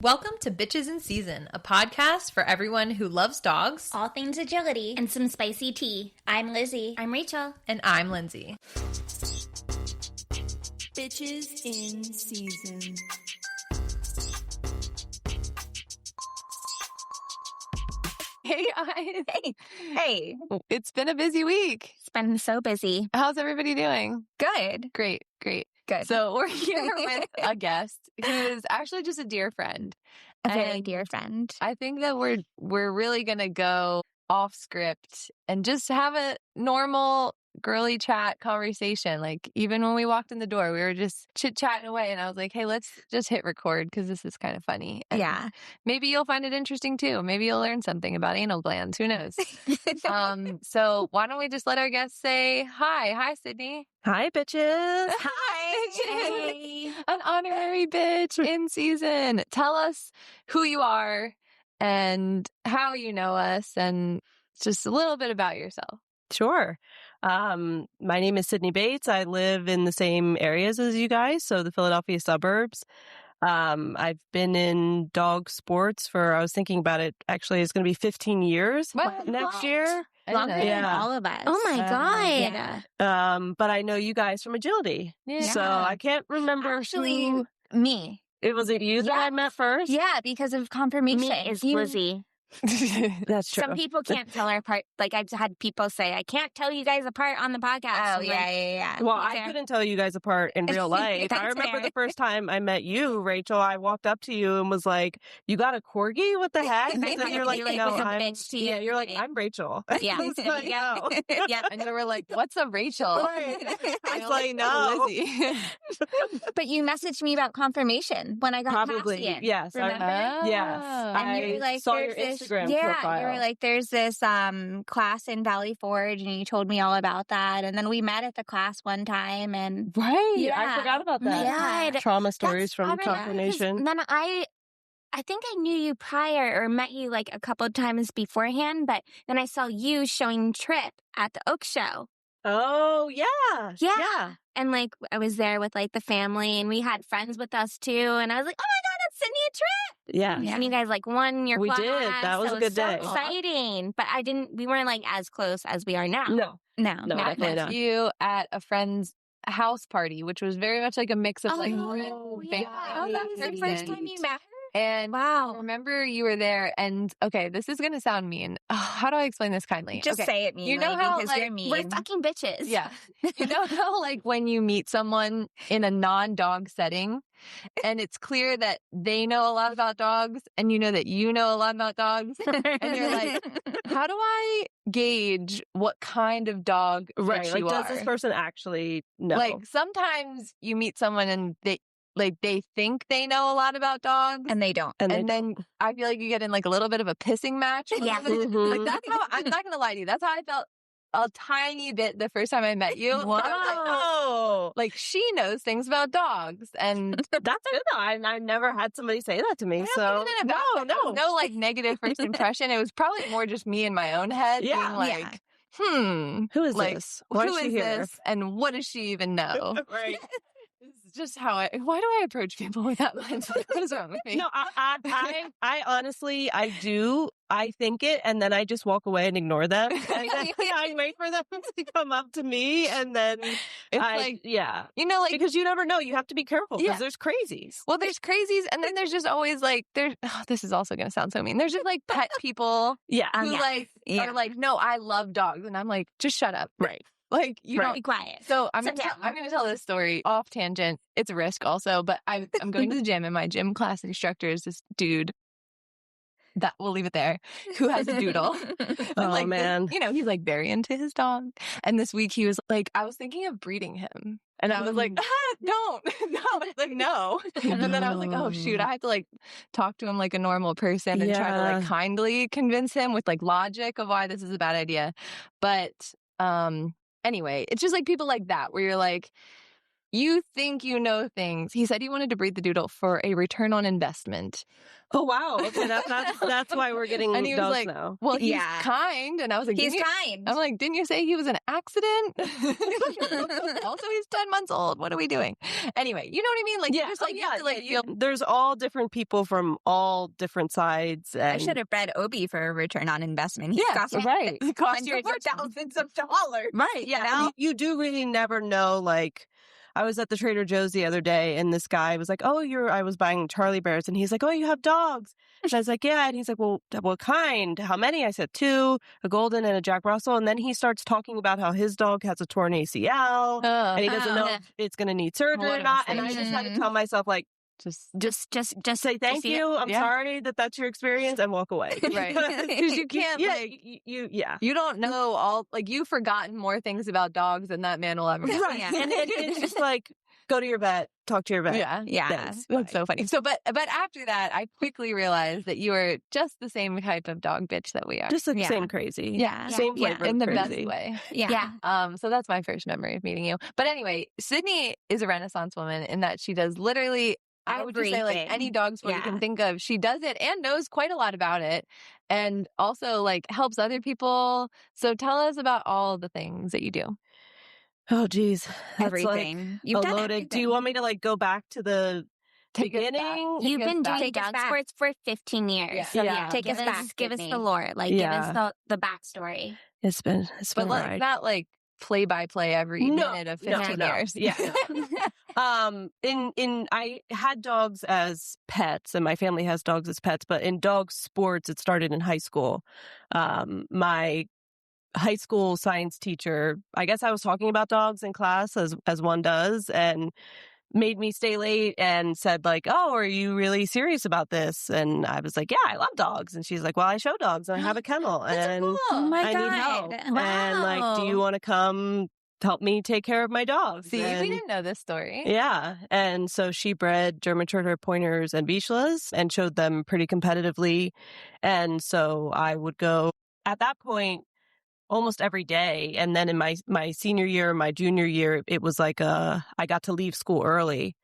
Welcome to Bitches in Season, a podcast for everyone who loves dogs, all things agility, and some spicy tea. I'm Lizzie. I'm Rachel. And I'm Lindsay. Bitches in Season. Hey, guys. Hey. It's been a busy week. It's been so busy. How's everybody doing? Good. Great. Good. So we're here with a guest who is actually just a dear friend. A very dear friend. I think that we're really going to go off script and just have a normal girly chat conversation. Like, even when we walked in the door, we were just chit-chatting away. And I was like, hey, let's just hit record because this is kind of funny. And yeah. maybe you'll find it interesting too. Maybe you'll learn something about anal glands. Who knows? So why don't we just let our guests say hi. Hi, Sydney. Hi, bitches. Hi, Hey. An honorary bitch in season. Tell us who you are and how you know us and just a little bit about yourself. Sure. My name is Sydney Bates. I live in the same areas as you guys, so the Philadelphia suburbs. I've been in dog sports I was thinking about it, actually, it's going to be 15 years next year. Longer than all of us. Oh, my God. Yeah. But I know you guys from agility. Yeah. So I can't remember Actually, me. Was it you that I met first? Yeah, because of confirmation. Me is Lizzie. That's true. Some people can't tell her apart. Like, I've had people say, I can't tell you guys apart on the podcast. Oh, yeah. Well, I couldn't tell you guys apart in real life. I remember the first time I met you, Rachel, I walked up to you and was like, you got a corgi? What the heck? And you're like, no, I'm... Yeah, you're like, I'm Rachel. Yeah. I was like, no. Yeah. And they were like, what's a Rachel? Right. I was like, no. Lizzie. But you messaged me about confirmation when I got Probably, Cassian. yes. Remember? Yes. And you were like, saw your there's Instagram this, profile. you were like, there's this class in Valley Forge, and you told me all about that. And then we met at the class one time, and Right. Yeah. I forgot about that. Yeah. Trauma stories from Probably confirmation. Then I think I knew you prior or met you like a couple of times beforehand, but then I saw you showing Trip at the Oak Show. Oh, yeah. Yeah. And like, I was there with like the family, and we had friends with us too. And I was like, oh my God, that's Sydney and Trip. Yeah. And you guys like won your We class. did. That was a good so day. exciting. But we weren't like as close as we are now. No, no. definitely met not. you at a friend's house party, which was very much like a mix of like Oh, family. yeah. Oh, that was the first time you met her? And Wow. I remember you were there, and okay, this is going to sound mean. Oh, how do I explain this kindly? Just Okay. say it meanly, You know how, because like, you're mean. We're fucking bitches. Yeah. You know how like when you meet someone in a non-dog setting and it's clear that they know a lot about dogs and you know that you know a lot about dogs and you're like, how do I gauge what kind of dog Right. that Like, you does are? this person actually know? Like sometimes you meet someone and they think they know a lot about dogs. And they don't. and Then I feel like you get in like a little bit of a pissing match. with Yeah. them. Mhm. Like that's how, I'm not going to lie to you. That's how I felt a tiny bit the first time I met you. Whoa. I was like, oh, like she knows things about dogs. And That's good though. I never had somebody say that to me. So no like negative first impression. It was probably more just me in my own head Yeah. being like, Who is like, this? Why who is she is here? this? And what does she even know? Right. This is just how why do I approach people with that mindset? What is wrong with me? No, I honestly, I do. I think it, and then I just walk away and ignore them. And then I wait for them to come up to me, and then It's you know, like, because you never know. You have to be careful because Yeah. there's crazies. well, there's crazies, and then there's just always like this is also going to sound so mean. There's just like pet people Yeah. who are like, no, I love dogs, and I'm like, just shut up, Right. like you Be don't. quiet. So I'm Sit gonna down. I'm going to tell this story off tangent. It's a risk also, but I'm going to the gym, and my gym class instructor is this dude. That we'll leave it there. Who has a doodle? Oh, like, man. you know, he's like very into his dog. And this week he was like, I was thinking of breeding him. And I was like, don't. No. Like, no. And then I was like, oh, shoot. I have to like talk to him like a normal person and try to like Yeah. kindly convince him with like logic of why this is a bad idea. But anyway, it's just like people like that where you're like, You think you know things. He said he wanted to breed the doodle for a return on investment. Oh, wow. Okay, that's why we're getting And he was dogs like, now. well, he's Yeah. kind. And I was like, He's didn't you- kind. I'm like, didn't you say he was an accident? Also, he's 10 months old. What are we doing? Anyway, you know what I mean? Like, you just like, you have to like feel. There's all different people from all different sides. And I should have bred Obi for a return on investment. He's got right. It cost you hundreds of thousands of dollars. Right. Yeah. You do really never know. Like, I was at the Trader Joe's the other day and this guy was like, oh, I was buying Charlie Bears. And he's like, oh, you have dogs. And I was like, yeah. And he's like, well, what kind? How many? I said 2, a golden and a Jack Russell. And then he starts talking about how his dog has a torn ACL and he doesn't know if it's going to need surgery or not. And I just had to tell myself, like, Just say thank you. I'm sorry that's your experience and walk away. Right. Because you can't, you don't know all, like, you've forgotten more things about dogs than that man will ever know. Right. And it's just like, go to your vet, talk to your vet. Yeah. Thanks. That's so funny. So, but after that, I quickly realized that you are just the same type of dog bitch that we are. Just the same crazy. Yeah. Same flavor. In the crazy. best way. Yeah. So that's my first memory of meeting you. But anyway, Sydney is a Renaissance woman in that she does literally, I would just say, like, everything. any dog sport you can think of. She does it and knows quite a lot about it, and also like helps other people. So tell us about all the things that you do. Oh, geez. That's Everything. Like You've done loaded. everything. Do you want me to like go back to the Take us beginning? You've been doing Take us dog back. sports for 15 years. Yeah. So Yeah. Take us back, give us Sydney. the lore. Like, give us the backstory. It's been But a like ride. not like play by play every minute of 15 years. Yeah. I had dogs as pets and my family has dogs as pets, but in dog sports, it started in high school. My high school science teacher, I guess I was talking about dogs in class as one does, and made me stay late and said like, oh, are you really serious about this? And I was like, yeah, I love dogs. And she's like, well, I show dogs and I have a kennel and Oh my I God. need help. Wow. And like, do you want to come help me take care of my dogs? See, And we didn't know this story. yeah. And so she bred German Shorthair Pointers and Bichlas and showed them pretty competitively. And so I would go at that point almost every day. And then in my senior year, my junior year, it was like I got to leave school early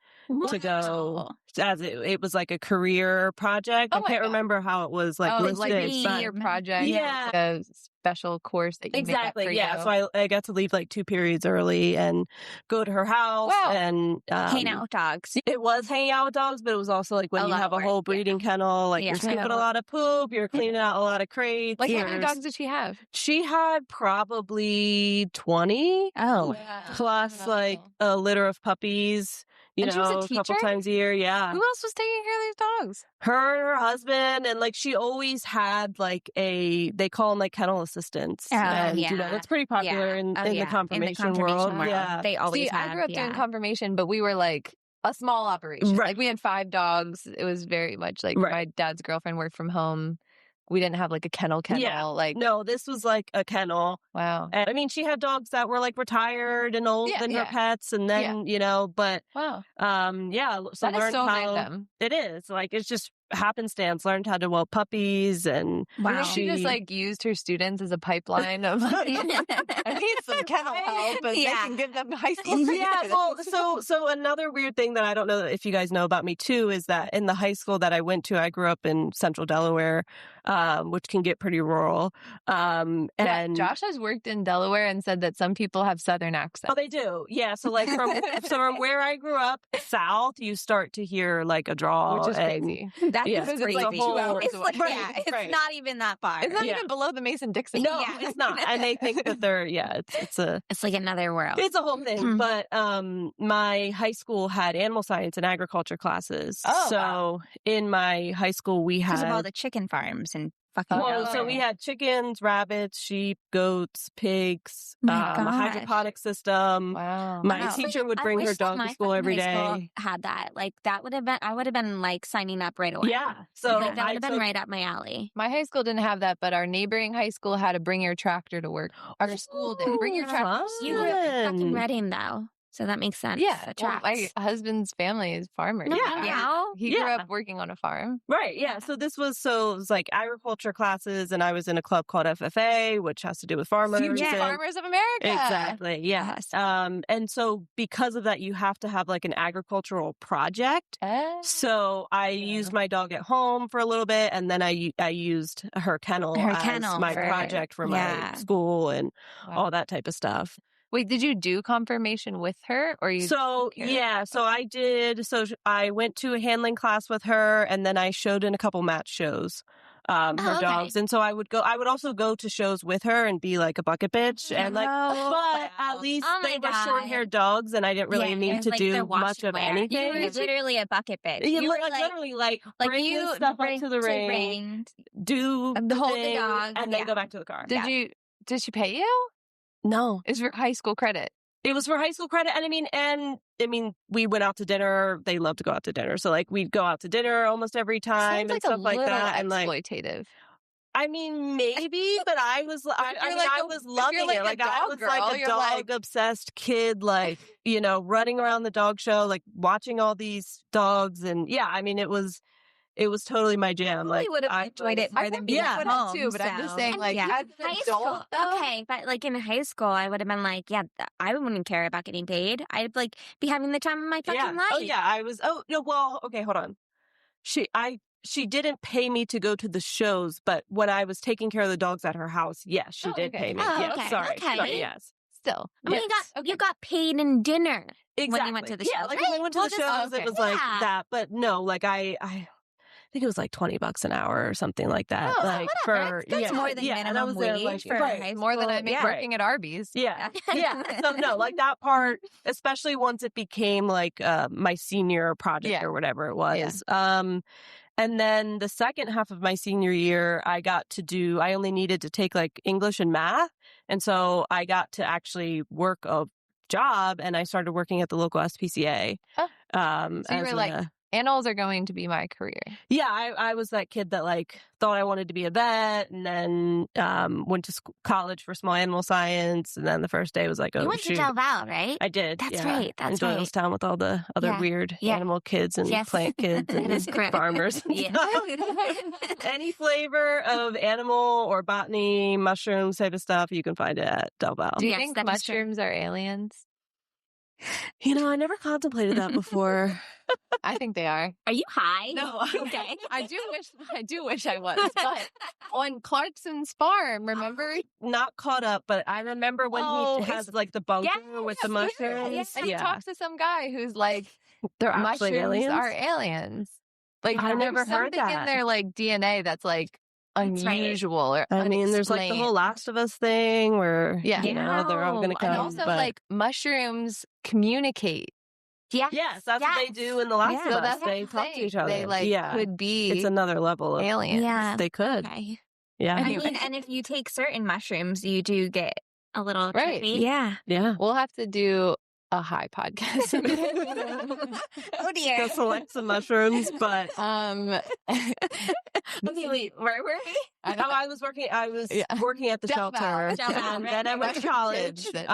to go, as it was like a career project. Oh I my can't God. remember how it was like listed. like a but- senior project. Yeah. Like a special course that you make up Exactly. for Yeah. you. So I got to leave like 2 periods early and go to her house Wow. and Hang out with dogs. It was hanging out with dogs, but it was also like when A you lot have of a whole work, yeah. breeding kennel, like Yeah. you're scooping a lot of poop, you're cleaning out a lot of crates. Like, how many There's- dogs did she have? She had probably 20 Oh. plus like a litter of puppies, And she was a a couple teacher? times a year. Yeah. Who else was taking care of these dogs? Her and her husband. And like she always had like they call them like kennel assistants. Oh, and yeah. that's pretty popular in the confirmation world. Yeah. They always See, have. I grew up doing yeah. confirmation, but we were like a small operation. Right. Like we had 5 dogs. It was very much like Right. my dad's girlfriend worked from home. We didn't have like a kennel. Yeah. Like, No, this was like a kennel. wow. And I mean, she had dogs that were like retired and old Yeah, than her yeah. pets. And then, but Wow. yeah. So That is learned so how random. it is. Like it's just happenstance, learned how to whelp puppies and I think she just like used her students as a pipeline of like, I need some kennel help, but they can give them high school. yeah, well, so another weird thing that I don't know if you guys know about me too is that in the high school that I went to, I grew up in central Delaware, which can get pretty rural. And Josh has worked in Delaware and said that some people have Southern accents. oh, they do. Yeah. So like from where I grew up south, you start to hear like a drawl, which is and- crazy. That's Yeah. Because crazy. it's like 2 hours It's away. like, Right, yeah, it's right. not even that far. It's not Yeah. even below the Mason-Dixon. No, Yeah. it's not. And they think that they're it's a It's like another world. it's a whole thing. Mhm. But my high school had animal science and agriculture classes. Oh, so wow. in my high school we Because had of all the chicken farms and fucking. Well, so we had chickens, rabbits, sheep, goats, pigs, My a gosh. hydroponic system. Wow. My Wow. teacher would I bring her wish that dog my to school every high school day. had that. Like, that would have been, I would have been like signing up right away. Yeah. So Like, that I would have been took- right up my alley. My high school didn't have that, but our neighboring high school had a bring your tractor to work. Our school did. Bring your tractor. Fun. You grew up in fucking Reading, though. So that makes sense. Yeah. That Well, my tracks. husband's family is farmers. No, Yeah. yeah. He grew Yeah. up working on a farm. Right. Yeah. So it was like agriculture classes, and I was in a club called FFA, which has to do with farmers. Future and- Farmers of America. Exactly. Yeah. Yes. And so because of that, you have to have like an agricultural project. So I used my dog at home for a little bit, and then I used her kennel Her as kennel my for- project for yeah. my school and Wow. all that type of stuff. Wait, did you do confirmation with her, or you? So took her? yeah, so I did. So I went to a handling class with her, and then I showed in a couple match shows. Her okay. dogs, and so I would also go to shows with her and be like a bucket bitch, and like, but at least Oh my they were God. short-haired dogs, and I didn't really Yeah, need it's to like do they're much wash and of wear. anything. You were literally a bucket bitch. Yeah, You were literally like like bring you this stuff bring up to the ring, do the hold the thing, dog, and then yeah. go back to the car. Did she pay you? No, It's for high school credit. it was for high school credit, and I mean, we went out to dinner. They love to go out to dinner, so like we'd go out to dinner almost every time Sounds and like stuff a like little that. And like, exploitative. I mean, maybe, but I was loving like it. a Like I dog was girl, like a you're like- dog obsessed kid, like, running around the dog show, like watching all these dogs. And yeah, I mean, it was totally my jam. Probably Like would have I enjoyed it more than being yeah, at would have home too, but I'm just saying, so, like, yeah. as an High school, adult, though, okay, but like in high school, I would have been like, yeah, I wouldn't care about getting paid. I'd like be having the time of my fucking yeah. life. Oh yeah, I was. Oh no, well, okay, hold on. She didn't pay me to go to the shows, but when I was taking care of the dogs at her house, yes, she did okay. pay me. Oh, yes, okay, sorry, okay. sorry, yes. still. I mean, you got paid in dinner. Exactly. When you went to the yeah, shows, like right? when we went to Well, the just- shows, okay. it was like Yeah. that. But no, like I think it was like $20 an hour or something like that. Oh, like whatever. for That's yeah, more than yeah, and I minimum was there, wage like, for right. high school. More than I make yeah. working at Arby's. Yeah, yeah. So no, like that part, especially once it became like my senior project Yeah. or whatever it was. And then the second half of my senior year, I only needed to take like English and math. And so I got to actually work a job, and I started working at the local SPCA. Oh. So you as were like, animals are going to be my career. yeah, I was that kid that like thought I wanted to be a vet, and then went to college for small animal science. And then the first day was like, oh, You went shoot. to Del Val, right? I did. That's yeah. right, that's in right. Doylestown with all the other Yeah, weird yeah. animal kids and Yes. plant kids That is and correct. farmers. and Yeah. stuff. Any flavor of animal or botany, mushrooms type of stuff, you can find it at Del Val. Do you Yes, think that is true. mushrooms are aliens? I never contemplated that before. I think they are. Are you high? No, Okay. I do wish I was. But on Clarkson's farm, remember? Not caught up, but I remember when Oh, he has like the bunker with the mushrooms. yes. And he talks to some guy who's like, They're actually mushrooms aliens. are aliens. Like I never there's heard something in that. their like DNA that's like That's right. unusual or I mean, there's like the unexplained. whole Last of Us thing where, Yeah. they're all going to come. And also, but- like mushrooms communicate. Yes. yes, that's what they do in the Last Yeah. of So Us. that's what They I'm talk to saying. each other. They like yeah. could be It's another level of aliens. Yeah. They could. Okay. Yeah. I Anyway. mean, and if you take certain mushrooms, you do get A little Right. trippy. yeah. Yeah. We'll have to do a high podcast. Oh dear. Go select some mushrooms, but Okay, wait, where were we? I was working at the Del Val. shelter. Del Val, And right. then I went to college. Kids.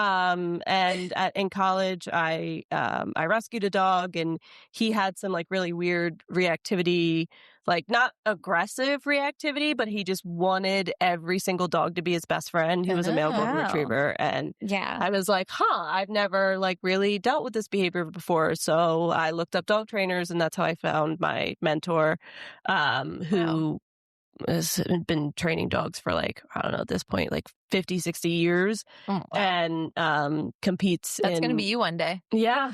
In college I rescued a dog, and he had some like really weird reactivity, like not aggressive reactivity, but he just wanted every single dog to be his best friend. He was a male golden Oh. retriever, and Yeah. I was like, I've never like really dealt with this behavior before. So I looked up dog trainers, and that's how I found my mentor, who has been training dogs for like, I don't know, at this point, like 50, 60 years, Oh, wow. and competes That's in... gonna be you one day. Yeah.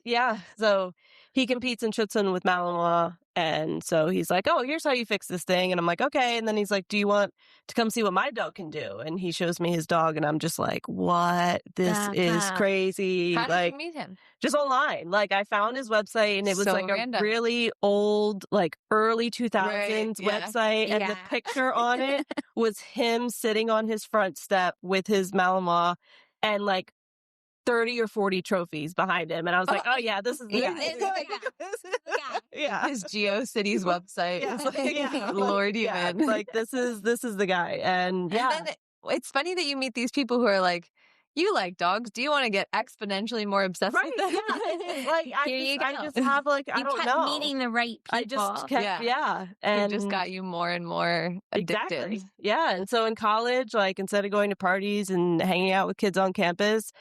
Yeah. So he competes in Schutzhund with Malinois. And so he's like, oh, here's how you fix this thing. And I'm like, okay. And then he's like, do you want to come see what my dog can do? And he shows me his dog, and I'm just like, what? This is crazy. How did Like, you meet him? just online. Like, I found his website, and it was So like random. a really old, like early 2000s yeah. website. And the Yeah. picture on it was him sitting on his front step with his Malinois and like 30 or 40 trophies behind him. And I was like, oh yeah, this is the Yeah, guy. this is the guy. Yeah. His GeoCities website. Yeah. It's like, Yeah. Lord, Yeah, even. like this is the guy. And yeah. And then it's funny that you meet these people who are like, you like dogs. Do you want to get exponentially more obsessed Right. with them? Yeah. It's like, I just have like, I You don't kept know. meeting the right people. I just kept, Yeah. And It just got you more and more addicted. Exactly. Yeah. And so in college, like instead of going to parties and hanging out with kids on campus,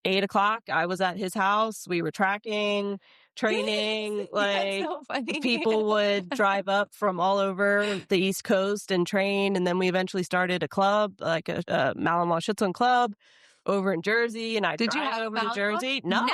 8:00, I was at his house. We were tracking, training. Like That's so funny. people would drive up from all over the East Coast and train. And then we eventually started a club, like a Malinois Schutzhund club over in Jersey. And I Did you drive have over to Malinois? Jersey. No.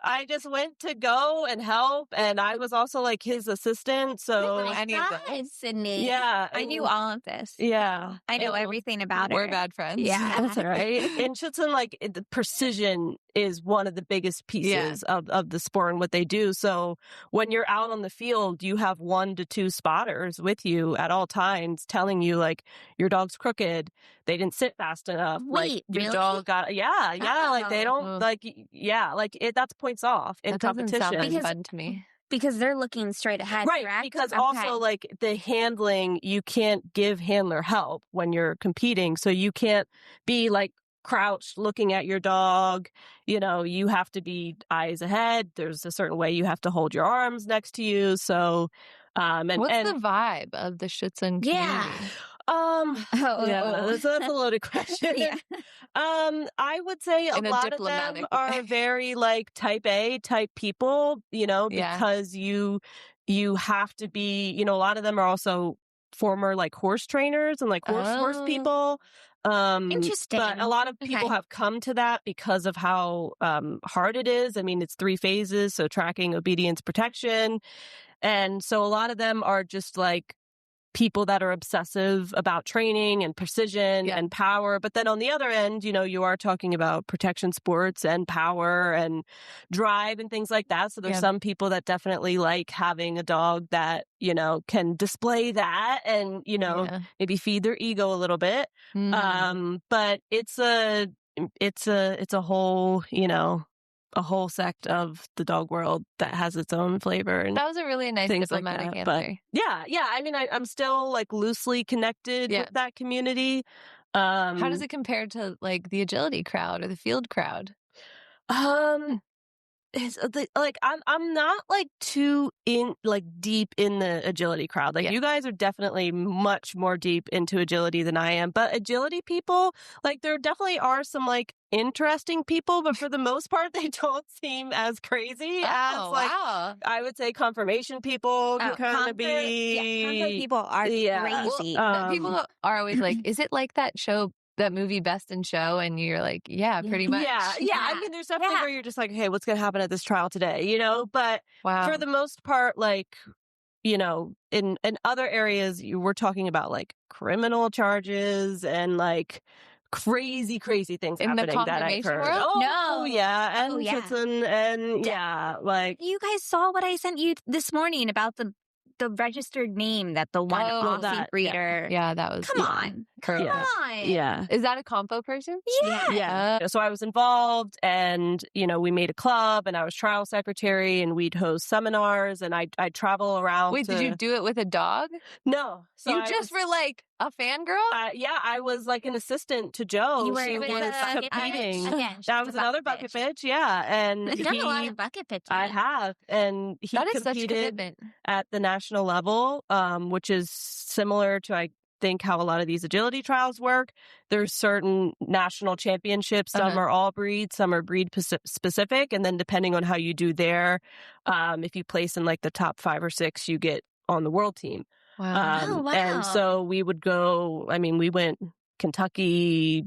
I just went to go and help. And I was also like his assistant. So Oh my any of God, Sydney. yeah. I knew all of this. Yeah. I know And- everything about her. We're bad friends. Yeah. That's all right. In Schutzhund, like the precision is one of the biggest pieces of the sport and what they do. So when you're out on the field, you have 1 to 2 spotters with you at all times telling you like your dog's crooked, they didn't sit fast enough. Wait, like your really? dog got like they don't Oh. like that's points off in That doesn't competition. sound fun to me. Because they're looking straight ahead, Right, correct? because Okay. also like the handling, you can't give handler help when you're competing. So you can't be like crouched looking at your dog. You have to be eyes ahead. There's a certain way you have to hold your arms next to you. So, What's the vibe of the Schutzhund community? Yeah. that's a loaded question. Yeah. I would say In a lot of them diplomatic are way. very like type A type people, Yeah. because you have to be, a lot of them are also former like horse trainers and like horse Oh. people. Interesting. But a lot of people Okay. have come to that because of how hard it is. I mean, it's 3 phases, so tracking, obedience, protection. And so a lot of them are just like people that are obsessive about training and precision Yeah. and power. But then on the other end, you are talking about protection sports and power and drive and things like that. So there's Yeah. some people that definitely like having a dog that, can display that and, Yeah. maybe feed their ego a little bit. Mm. But it's a whole, a whole sect of the dog world that has its own flavor and That was a really nice things like diplomatic that. But answer. yeah. I mean, I'm still like loosely connected Yeah. with that community. How does it compare to like the agility crowd or the field crowd? It's like I'm not like too in like deep in the agility crowd. Like Yeah. you guys are definitely much more deep into agility than I am. But agility people, like there definitely are some like interesting people, but for the most part, they don't seem as crazy as like wow. I would say confirmation people can kind of be. Comfort people are crazy. People are always like, is it like that movie Best in Show? And you're like, yeah, pretty much. Yeah. I mean, there's definitely Yeah. where you're just like, hey, what's going to happen at this trial today? But Wow. for the most part, like, in other areas, we're talking about like criminal charges and like crazy things In the happening that I've confirmation heard. world? Oh, No. yeah. And Oh, yeah. Schutzhund and like. You guys saw what I sent you this morning about the registered name that the one Oh, Aussie that, breeder. Yeah, that was. Come on. Come Yeah. on. Yeah. Is that a compo person? Yeah. Yeah. So I was involved and, we made a club and I was trial secretary and we'd host seminars and I'd travel around. Wait, did you do it with a dog? No. So You I just was, were like a fangirl? yeah, I was like an assistant to Joe. You were She with was a bucket competing. bitch? Again, That she's was a another bucket bucket bitch. Yeah. And You've done a lot of bucket pitching. I have. And he That is such competed commitment. at the national level, which is similar to, I think, how a lot of these agility trials work. There's certain national championships. Some are all breed, some are breed specific. And then depending on how you do there, if you place in like the top 5 or 6, you get on the world team. Wow. Oh, wow. And so we would go, we went Kentucky,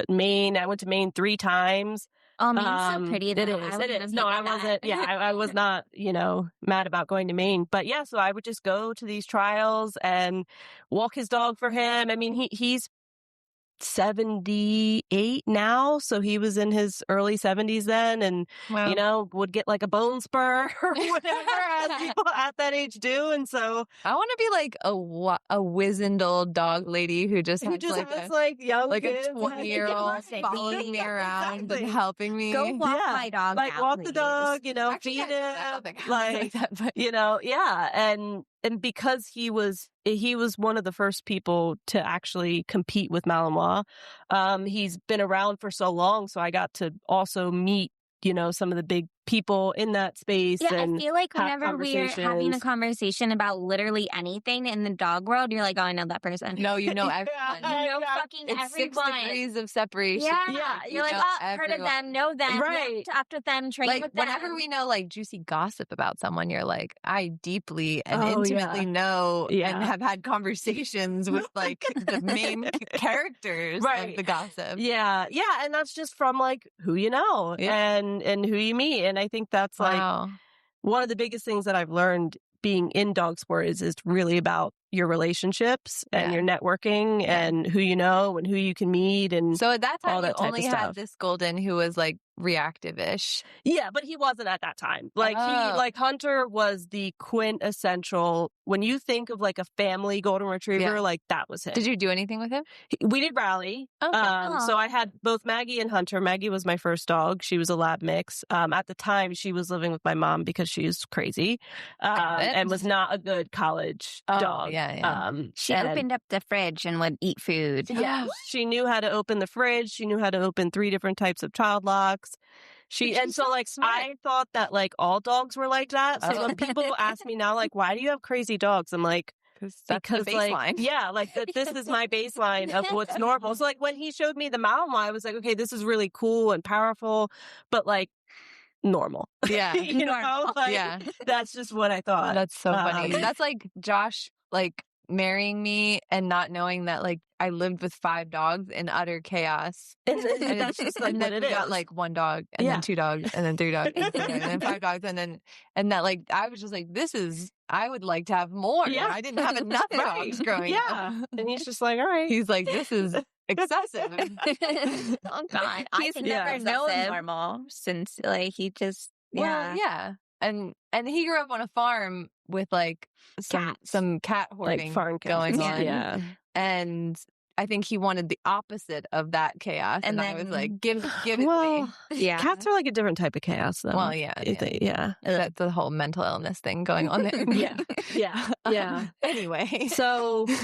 Maine. I went to Maine 3 times. Oh, Maine's so pretty. Though. It I is. wouldn't It have is. No, I taken that. wasn't. Yeah, I was not, mad about going to Maine. But yeah, so I would just go to these trials and walk his dog for him. I mean, he's 78 now, so he was in his early 70s then, and Wow. would get like a bone spur or whatever as people at that age do. And so I want to be like a wizened old dog lady who just he has just like has a like young like kids. a 20-year-old Listen, following me around exactly. and helping me. Go walk Yeah. my dog Like now, walk the please. dog, Actually, feed I don't him, think I was like like that, but yeah. And and because he was one of the first people to actually compete with Malinois, he's been around for so long. So I got to also meet, some of the big people in that space. Yeah, and I feel like have whenever we're having a conversations. conversation about literally anything in the dog world, you're like, oh, I know that person. No, you know everyone. You know fucking It's 6 everyone. degrees of separation. Yeah, You you're like, know oh, heard of everyone. them, know them, Right. talked with them, trained Like with them. whenever we know like juicy gossip about someone, you're like, I deeply and Oh, intimately know Yeah. and have had conversations with like the main characters Right. of the gossip. Yeah. And that's just from like who you know and who you meet. And I think that's like one of the biggest things that I've learned being in dog sport is really about your relationships and your networking and who you know and who you can meet. And so at that time, all that you type only of had stuff. this golden who was like reactive-ish. Yeah, but he wasn't at that time. Like Hunter was the quintessential, when you think of like a family golden retriever, like that was him. Did you do anything with him? We did rally. So I had both Maggie and Hunter. Maggie was my first dog. She was a lab mix. At the time, she was living with my mom because she's crazy and was not a good college dog. She opened up the fridge and would eat food. Yeah, she knew how to open the fridge. She knew how to open 3 different types of child locks. I thought that like all dogs were like that. So when people ask me now, like, why do you have crazy dogs? I'm like, because the baseline. like this is my baseline of what's normal. So like when he showed me the Malinois, I was like, okay, this is really cool and powerful, but like normal. Yeah. That's just what I thought. That's so funny. That's like Josh like marrying me and not knowing that like I lived with 5 dogs in utter chaos. And that's just like and what then it we is. got like 1 dog and then 2 dogs and then 3 dogs and then 5 dogs and that like I was just like, I would like to have more. Yeah. I didn't have enough dogs growing up. And he's just like, all right. He's like, this is excessive. Oh God, I think never known normal since like he just and he grew up on a farm with like some cat hoarding like farm going cats. on. Yeah. And I think he wanted the opposite of that chaos. And I was like, give it to me. Yeah, Cats are like a different type of chaos though. Well, that's the whole mental illness thing going on there. Yeah. Anyway. So so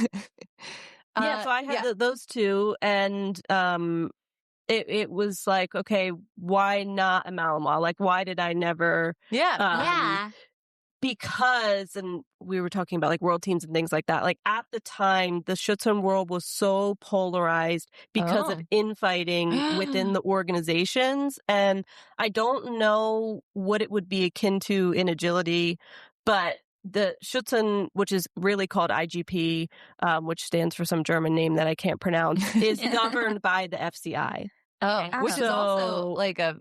I had those 2 and it was like, okay, why not a Malinois? Like, why did I never? Because, and we were talking about like world teams and things like that. Like at the time, the Schutzhund world was so polarized because of infighting within the organizations. And I don't know what it would be akin to in agility, but the Schutzhund, which is really called IGP, which stands for some German name that I can't pronounce, is governed by the FCI. Which is also like a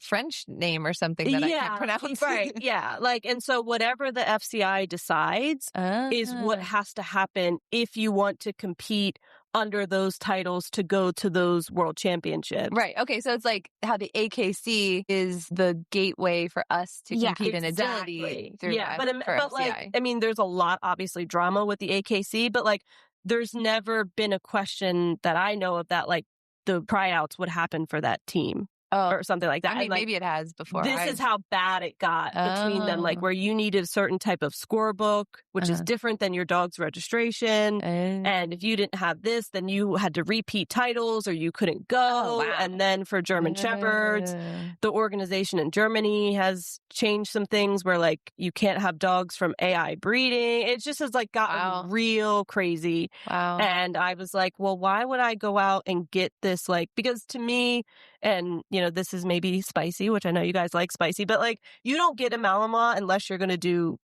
French name or something that I can't pronounce. Right. Yeah. Like, and so whatever the FCI decides is what has to happen if you want to compete under those titles to go to those world championships. Right. Okay. So it's like how the AKC is the gateway for us to compete in agility. Through but like, I mean, there's a lot, obviously, drama with the AKC, but like, there's never been a question that I know of that like the tryouts would happen for that team. Or something like that. I mean, and like, maybe it has before. This is how bad it got between them, like where you needed a certain type of scorebook, which is different than your dog's registration. And if you didn't have this, then you had to repeat titles or you couldn't go. And then for German Shepherds, the organization in Germany has changed some things where like you can't have dogs from AI breeding. It just has like gotten real crazy. And I was like, well, why would I go out and get this? Like, because to me, and, you know, this is maybe spicy, which I know you guys like spicy, but like you don't get a Malinois unless you're going to do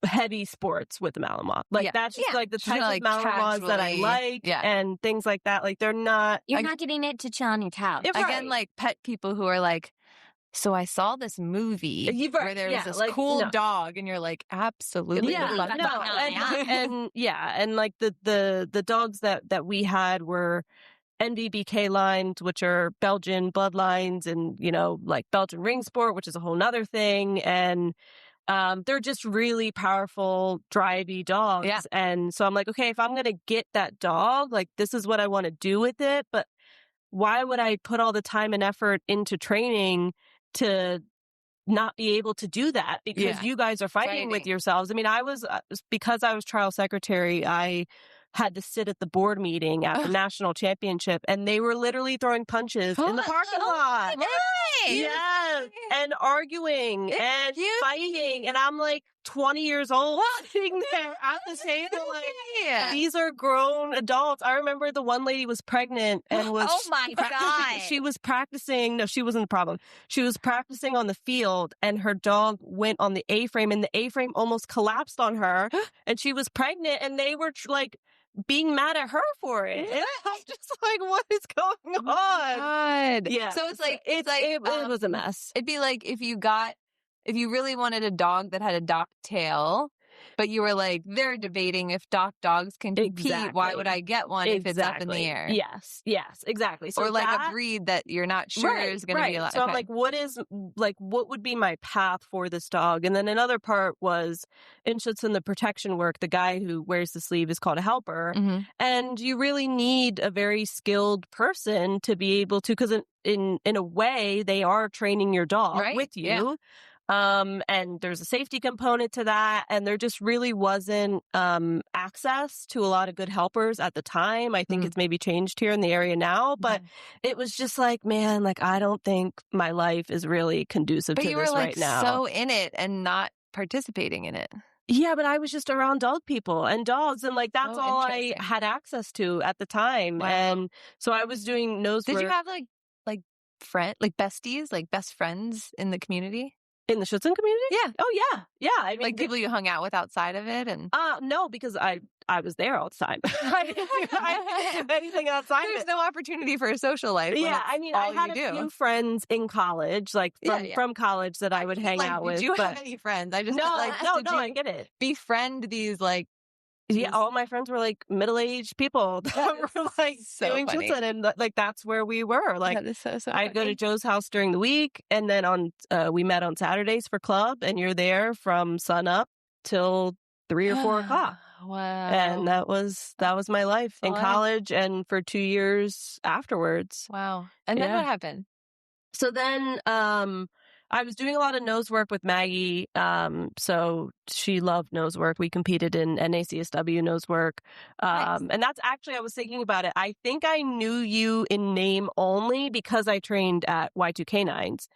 heavy sports with the Malinois. Like that's just like the type of Malinois that I like and things like that. Like they're not. You're not getting it to chill on your couch. Again, like pet people who are like, so I saw this movie where there was this like, cool dog, and you're like, absolutely, and like the dogs that we had were NVBK lines, which are Belgian bloodlines, and, you know, like Belgian ring sport, which is a whole nother thing. And they're just really powerful, drivey dogs. Yeah. And so I'm like, okay, if I'm going to get that dog, like this is what I want to do with it. But why would I put all the time and effort into training to not be able to do that because you guys are fighting with yourselves. I mean, because I was trial secretary, I had to sit at the board meeting at the national championship, and they were literally throwing punches in the parking lot. Yes, and arguing and fighting, and I'm like 20 years old sitting there at the table like, these are grown adults. I remember the one lady was pregnant and was oh my God. She was practicing. No, she wasn't the problem. She was practicing on the field, and her dog went on the A-frame, and the A-frame almost collapsed on her, and she was pregnant, and they were like being mad at her for it. And I'm just like, what is going on? God. Yeah. So it's like it was a mess. It'd be like if you really wanted a dog that had a dock tail, but you were like, they're debating if dogs can compete. Exactly. Why would I get one if it's up in the air? Yes, exactly. So or like a breed that you're not sure is going to be allowed. So I'm like, what would be my path for this dog? And then another part was in Schutzhund, the protection work, the guy who wears the sleeve is called a helper. Mm-hmm. And you really need a very skilled person to be able to, because in a way, they are training your dog with you. Yeah. And there's a safety component to that. And there just really wasn't access to a lot of good helpers at the time. I think it's maybe changed here in the area now, but it was just like, man, like, I don't think my life is really conducive to this right now. But you were like so in it and not participating in it. Yeah, but I was just around dog people and dogs, and like that's all I had access to at the time. Wow. And so I was doing nose work. Did you have like besties, like best friends in the community? In the Schutzhund community? Yeah. Oh, yeah. Yeah. I mean, like people you hung out with outside of it? And no, because I was there all the time. I didn't do anything outside. There's no opportunity for a social life. Yeah. I mean, I had a few friends in college, like from college that I would hang out with. Did you have any friends? I just no, I get it. Befriend these like. Yeah, all my friends were like middle-aged people that were like doing Schutzhund, and like that's where we were. Like, that is so I'd go to Joe's house during the week, and then we met on Saturdays for club, and you're there from sun up till 3 or 4 o'clock. Wow! And that was my life in college, and for 2 years afterwards. Wow! And then what happened? So then, I was doing a lot of nose work with Maggie. So she loved nose work. We competed in NACSW nose work. Nice. And that's actually, I was thinking about it. I think I knew you in name only because I trained at Y2K9s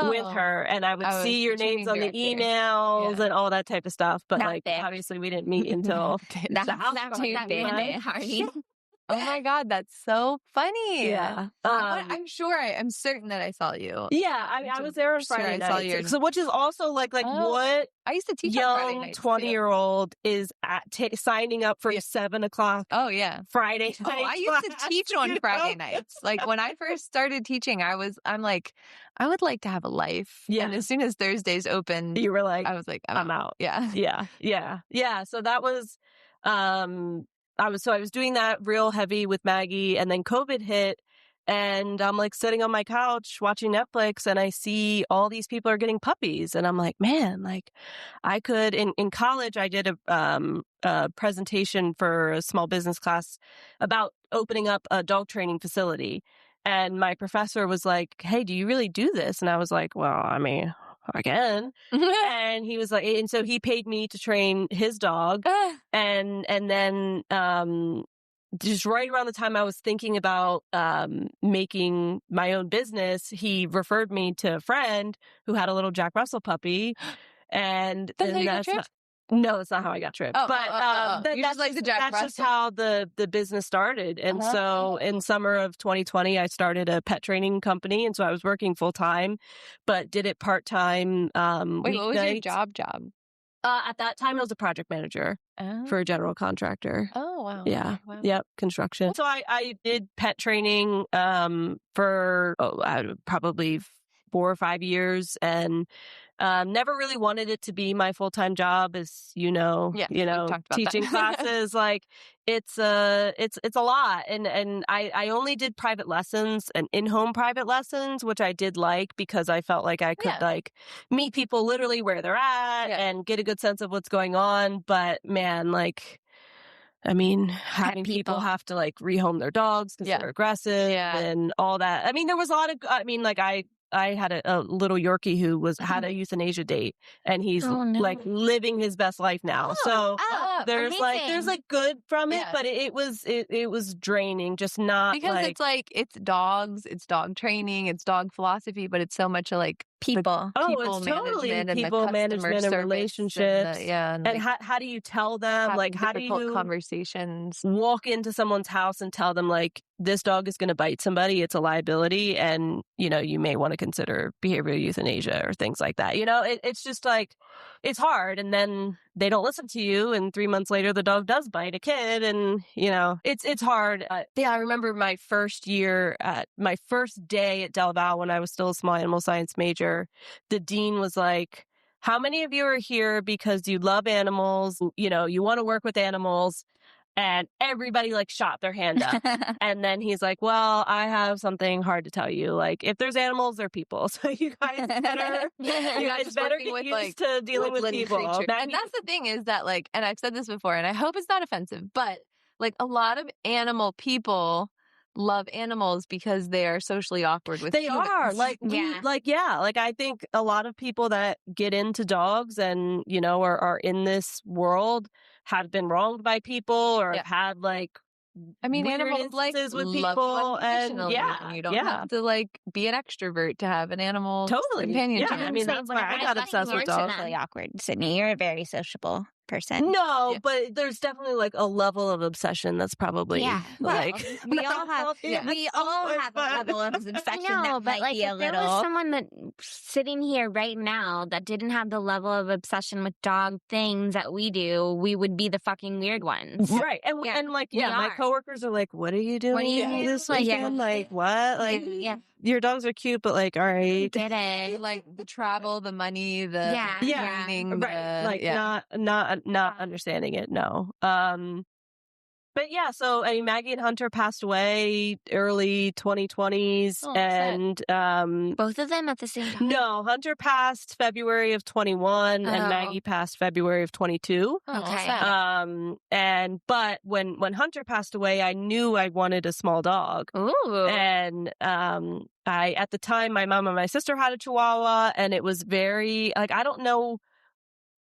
with her. And I would see your names on the emails and all that type of stuff. But obviously we didn't meet until Hardy. Oh my God, that's so funny. Yeah. I'm certain that I saw you. Yeah, I was there on Friday night. So, which is also like what I used to teach young 20-year-old is signing up for 7 o'clock. Oh, yeah. Friday night. I used to teach on Friday nights. Like when I first started teaching, I'm like, I would like to have a life. Yeah. And as soon as Thursdays opened, you were like, I was like, I'm out. Yeah. Yeah. So that was, I was doing that real heavy with Maggie, and then COVID hit, and I'm like sitting on my couch watching Netflix, and I see all these people are getting puppies, and I'm like, man, like I could. In college, I did a presentation for a small business class about opening up a dog training facility, and my professor was like, "Hey, do you really do this?" And I was like, "Well, I mean, again." And he was like, and so he paid me to train his dog. And then, just right around the time I was thinking about, making my own business, he referred me to a friend who had a little Jack Russell puppy. And that's no, that's not how I got Trip. That's like the Jack That's Russell. just how the business started. And so in summer of 2020, I started a pet training company. And so I was working full time, but did it part time. Wait, what was your job? At that time, I was a project manager for a general contractor. Oh, wow. Yeah. Wow. Yep. Construction. So I did pet training for probably 4 or 5 years, and never really wanted it to be my full-time job, as teaching classes. Like it's a lot. And I only did private lessons and in-home private lessons, which I did like because I felt like I could like meet people literally where they're at and get a good sense of what's going on. But man, like, I mean, having people have to like rehome their dogs because they're aggressive and all that. I mean, there was a lot of, I had a little Yorkie who had a euthanasia date, and he's like living his best life now. So there's good from it, but it was draining, just not because it's dogs, it's dog training, it's dog philosophy, but it's so much like people. It's totally people management and relationships. And how do you tell them? Like, how do you conversations? Walk into someone's house and tell them, like, this dog is going to bite somebody. It's a liability. And, you may want to consider behavioral euthanasia or things like that. It's just like, it's hard. And then they don't listen to you. And 3 months later, the dog does bite a kid. And, it's hard. I remember my first day at Del Val when I was still a small animal science major, the dean was like, how many of you are here because you love animals? You want to work with animals? And everybody shot their hand up. And then he's like, well, I have something hard to tell you. Like, if there's animals, they're people. So you guys better, get used to dealing with people. And that's the thing is that and I've said this before, and I hope it's not offensive, but a lot of animal people love animals because they are socially awkward with humans. I think a lot of people that get into dogs and, are in this world have been wronged by people or have had animals with people, and you don't have to be an extrovert to have an animal companionship. Yeah, that's why I got obsessed with dogs. Socially awkward, Sydney. You're a very sociable person. No, but there's definitely a level of obsession that's probably we all have a level of obsession. No, that but might be a if there little. was someone that sitting here right now that didn't have the level of obsession with dog things that we do, we would be the fucking weird ones. Right. And my coworkers are like, what are you doing this weekend? What? Your dogs are cute, but all right. Get it. The travel, the money, the training, right. Not understanding it. No. But yeah, so Maggie and Hunter passed away early 2020s, and both of them at the same time. No, Hunter passed February of 21, and Maggie passed February of 22. Okay. But when Hunter passed away, I knew I wanted a small dog. Ooh. And at the time, my mom and my sister had a Chihuahua, and it was very I don't know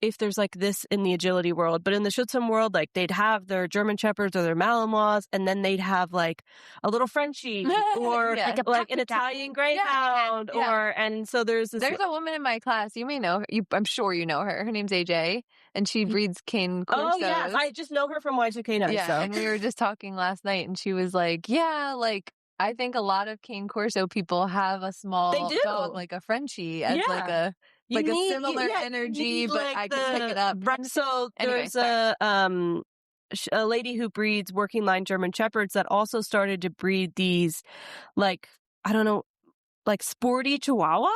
if there's this in the agility world, but in the Schutzhund world, they'd have their German Shepherds or their Malinois, and then they'd have a little Frenchie or an Italian Greyhound, and so there's a woman in my class, you may know her, I'm sure you know her. Her name's AJ, and she breeds Cane Corsos. Oh yes, I just know her from Y2K Nights. Yeah, and we were just talking last night, and she was like, I think a lot of Cane Corso people have a small dog, like a Frenchie, as a similar energy, but I can pick it up. So there's a lady who breeds working line German Shepherds that also started to breed these, I don't know, sporty Chihuahuas.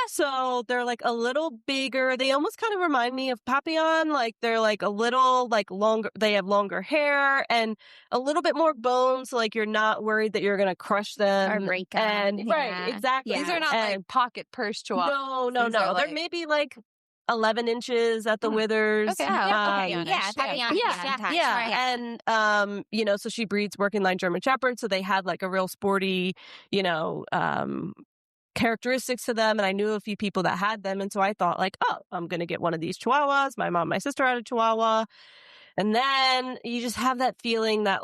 So they're a little bigger. They almost kind of remind me of Papillon. They're a little longer. They have longer hair and a little bit more bone. So you're not worried that you're going to crush them or break them. Right, exactly. These are not pocket purse Chihuahuas. No. They're maybe 11 inches at the withers. Okay. Papillon. And, so she breeds working line German Shepherds. So they had a real sporty, characteristics to them. And I knew a few people that had them. And so I thought I'm going to get one of these Chihuahuas. My mom, my sister had a Chihuahua. And then you just have that feeling that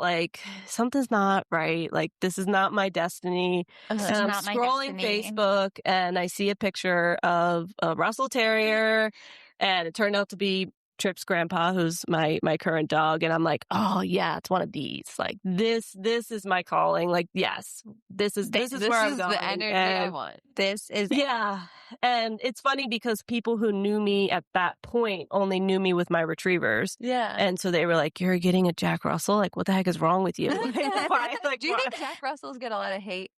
something's not right. This is not my destiny. And I'm scrolling Facebook and I see a picture of a Russell Terrier, and it turned out to be Trip's grandpa, who's my current dog, and I'm like, oh yeah, it's one of these. This is my calling. Yes, this is where I'm going. The energy I want. This is And it's funny because people who knew me at that point only knew me with my retrievers. Yeah, and so they were like, "You're getting a Jack Russell? What the heck is wrong with you?" Why? Do you think Jack Russells get a lot of hate?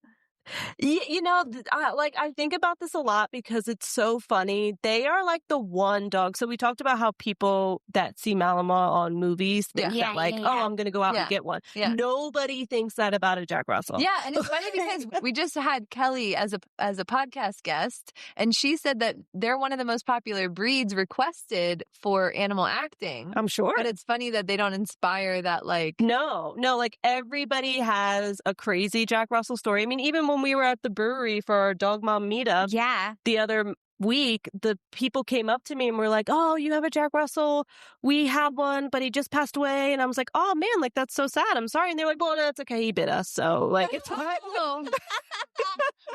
I think about this a lot because it's so funny. They are the one dog. So we talked about how people that see Malinois on movies think that oh, I'm going to go out and get one. Yeah. Nobody thinks that about a Jack Russell. Yeah, and it's funny because we just had Kelly as a podcast guest, and she said that they're one of the most popular breeds requested for animal acting. I'm sure. But it's funny that they don't inspire that No, everybody has a crazy Jack Russell story. I mean, even when we were at the brewery for our Dog Mom meetup Yeah. the other week, the people came up to me and were like, "Oh, you have a Jack Russell? We have one, but he just passed away." And I was like, "Oh man, like that's so sad. I'm sorry." And they're like, "Well, no, it's okay. He bit us, so like it's fine."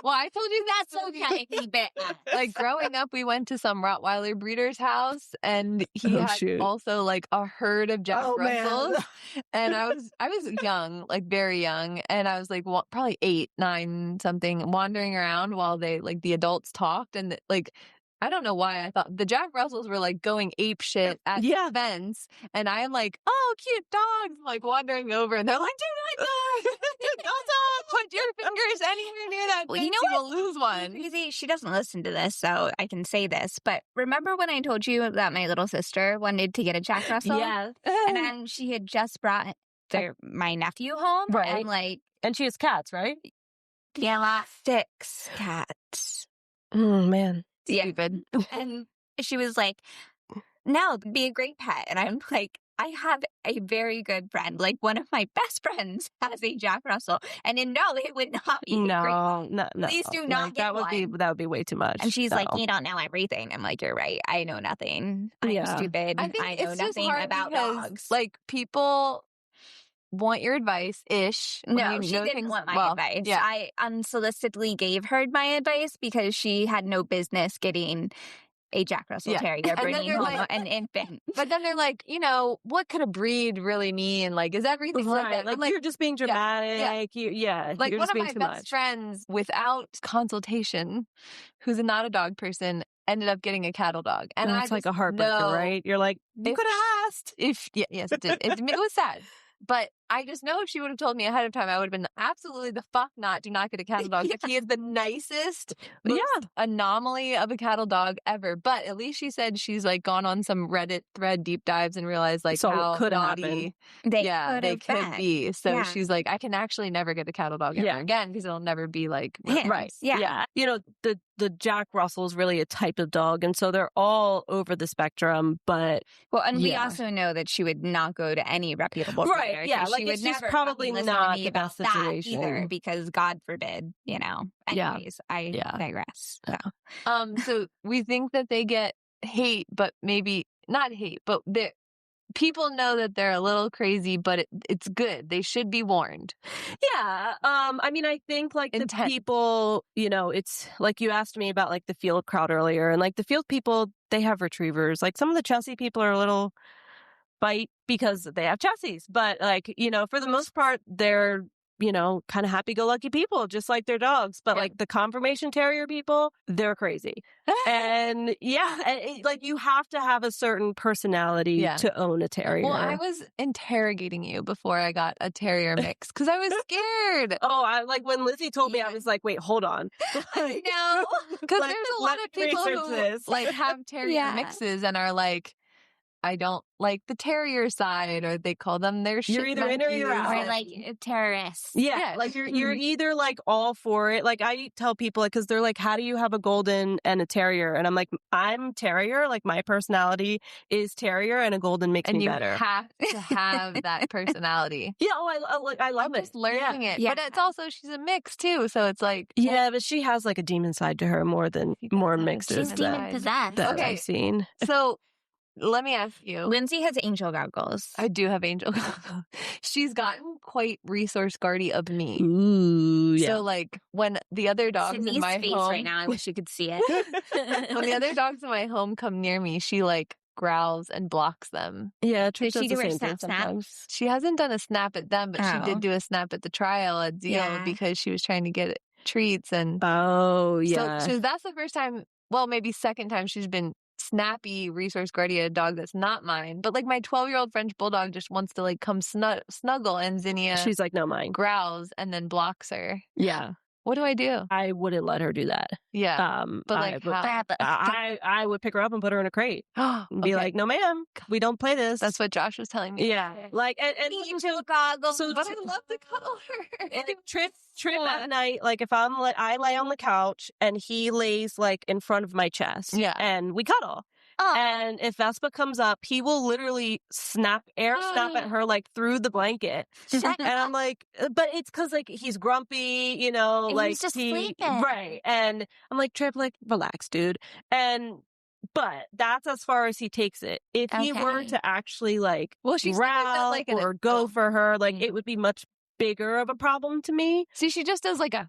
Well, I told you That's okay. He bit us. like growing up, we went to some Rottweiler breeder's house, and he Oh, had shoot. also like a herd of Jack Oh, man. Russells. And I was young, like very young, and I was like probably 8, 9, something, wandering around while they like the adults talked, and like I don't know why I thought the Jack Russells were like going ape shit at Yeah. the fence, and I'm like, oh, cute dogs, like wandering over, and they're like, do not don't put your fingers anywhere near that Well, fence, you know you what? will lose one. Crazy. She doesn't listen to this, so I can say this. But remember when I told you that my little sister wanted to get a Jack Russell? Yeah. And then she had just brought my nephew home. Right. And like, And she has cats, right? yeah, 6 cats. Oh man. Yeah. Stupid. And she was like, no, it'd be a great pet. And I'm like, I have a very good friend. Like one of my best friends has a Jack Russell. And no, it would not be great. No. Please do not Like, get that would be way too much. And she's like, No. you don't know everything. I'm like, you're right. I know nothing. I'm Yeah. stupid. I think know it's just nothing hard about because, dogs. like, people want your advice-ish. when No, you she know didn't things- want my well, advice. Yeah. I unsolicitedly gave her my advice because she had no business getting a Jack Russell Yeah. Terrier And then bringing they're home like- an infant. But then they're like, what could a breed really mean? Like, is everything like Right. that? Like, you're just being dramatic. Like you're one just of being my too best much. friends, without consultation, who's not a dog person, ended up getting a cattle dog. And And I it's like a just heartbreaker, know right? You're like, you if- could have asked. Yes, it did. It was sad. But I just know if she would have told me ahead of time, I would have been absolutely the fuck not. Do not get a cattle dog. If he is the nicest, most anomaly of a cattle dog ever. But at least she said she's like gone on some Reddit thread deep dives and realized like So it how could naughty They could be. So Yeah. she's like, I can actually never get a cattle dog ever again because it'll never be like Hens. Right. Yeah. You know, the Jack Russell is really a type of dog. And so they're all over the spectrum. But Well, and we Yeah. also know that she would not go to any reputable Right, breeder. yeah, So like, she would it's just never probably fucking listen to not me the about best that situation. either, because God forbid, Yeah. Anyways, I Yeah. digress. So. So we think that they get hate, but maybe not hate, but people know that they're a little crazy, but it's good. They should be warned. Yeah. I mean, I think like the Intent. people, it's like you asked me about like the field crowd earlier, and like the field people, they have retrievers. Like some of the Chelsea people are a little bite because they have Chelseas, but like, for the most part, they're, kind of happy-go-lucky people, just like their dogs. But like the confirmation terrier people, they're crazy. And like you have to have a certain personality to own a terrier. Well, I was interrogating you before I got a terrier mix because I was scared. I like when Lizzie told me, I was like, wait, hold on. No, because Let- there's a let lot of me people research who this. like have terrier Yeah. mixes and are like, I don't like the terrier side, or they call them their shit You're either in or you're monkeys. out. Or like terrorists. Yeah, like you're either like all for it. Like I tell people, like, because they're like, "How do you have a golden and a terrier?" And I'm like, "I'm terrier. Like my personality is terrier, and a golden makes And me you better." have to have that personality. Yeah, I love I'm it. just learning it. Yeah. But it's also, she's a mix too. So it's like, Yeah, but she has like a demon side to her more mixes She's Demon demon side. possessed. that Okay. I've seen. so let me ask you. Lindsay has angel goggles. I do have Angel. She's gotten quite resource guardy of me. Ooh, yeah. So like when the other dogs Sydney's in my face home, right now. I wish you could see it. when the other dogs in my home come near me, she like growls and blocks them. Yeah, Trish Did she does do the her same thing snap, snap? sometimes. She hasn't done a snap at them, but she Oh. did do a snap at the trial at Zio Yeah. because she was trying to get treats. And Oh, yeah. so that's the first time, well, maybe second time she's been snappy resource guardian a dog that's not mine. But like my 12-year-old French bulldog just wants to like come snuggle, and Zinnia She's like, no, mine. growls and then blocks her. Yeah, What do I do? I wouldn't let her do that. Yeah. But I like would, how? I would pick her up and put her in a crate and be Okay. like, "No, ma'am, we don't play this." That's what Josh was telling me. Yeah, like and Angel goggles. so But I love to cuddle her. and Trip at night, like if I lay on the couch and he lays like in front of my chest, Yeah. and we cuddle. And if Vespa comes up, he will literally snap at her like through the blanket. And I'm like, but it's because like he's grumpy, you know, And like he's just sleeping. right. And I'm like, Trip, like, relax, dude. But that's as far as he takes it. If he were Okay. to actually like she's growl like or go for her, like it would be much bigger of a problem to me. See, she just does like a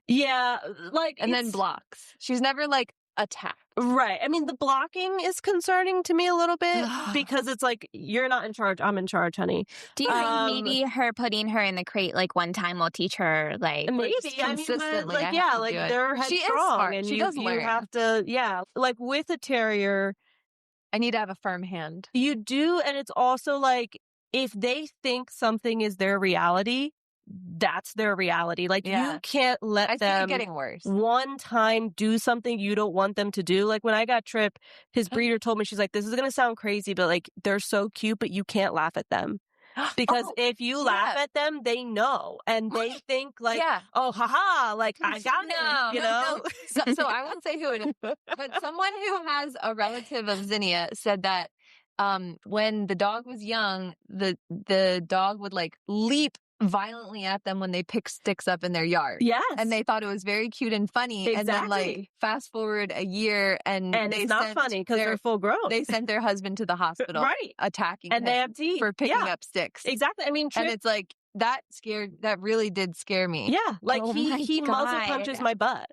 yeah, like and then blocks. She's never like attacked. Right. I mean, the blocking is concerning to me a little bit because it's like, you're not in charge. I'm in charge, honey. Do you think maybe her putting her in the crate like one time will teach her like maybe consistently? like, yeah, like they're headstrong. She is smart. And she you, does you learn. have to, yeah, like with a terrier, I need to have a firm hand. you do. And it's also like, if they think something is their reality, that's their reality. Like you can't let them getting worse. One time do something you don't want them to do. Like when I got Trip, his breeder told me, she's like, this is going to sound crazy, but like they're so cute, but you can't laugh at them. Because if you laugh at them, they know. And they think like, oh, haha, like I got it, you know? So I won't say who it is, but someone who has a relative of Zinnia said that when the dog was young, the dog would like leap violently at them when they pick sticks up in their yard. Yes. And they thought it was very cute and funny. Exactly. And then like fast forward a year and it's not funny because they're full grown. They sent their husband to the hospital. Right. Attacking and him they have teeth. for picking up sticks. Exactly. I mean, Trip, and it's like that really did scare me. Yeah. Like he muzzle punches my butt.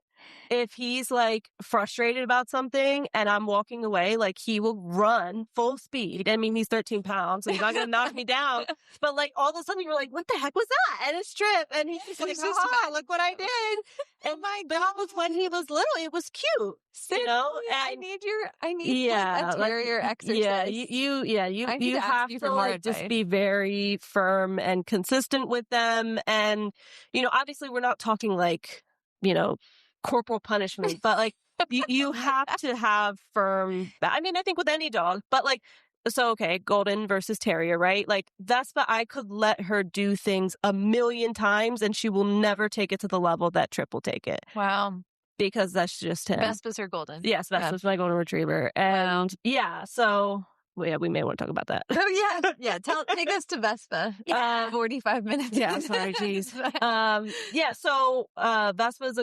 If he's like frustrated about something and I'm walking away, like he will run full speed. I mean, he's 13 pounds, so he's not going to knock me down. But like all of a sudden you're like, what the heck was that? And it's Trip. And he's like, look what I did. And that was when he was little. It was cute. You know, and I need a terrier exercise. Yeah, you have to more like advice. just be very firm and consistent with them. And, you know, obviously we're not talking like, you know, corporal punishment, but like you have to have firm. I mean, I think with any dog, but like, so okay, golden versus terrier, right? Like Vespa, I could let her do things a million times, and she will never take it to the level that Trip will take it. Wow, because that's just him. Vespa's her golden. Yes, Vespa's my golden retriever, and so. Well, yeah, we may want to talk about that. Oh yeah. Take us to Vespa. 45 minutes. Yeah, sorry, geez. So Vespa's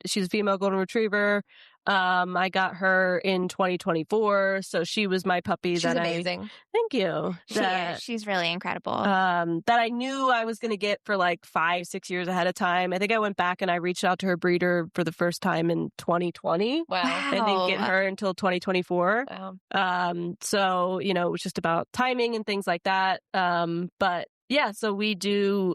she's a female golden retriever. I got her in 2024, so she was my puppy. She's amazing. Thank you. She's really incredible. That I knew I was going to get for like 5-6 years ahead of time. I think I went back and I reached out to her breeder for the first time in 2020. Wow. I didn't get her until 2024. Wow. So, you know, it was just about timing and things like that. But yeah, so we do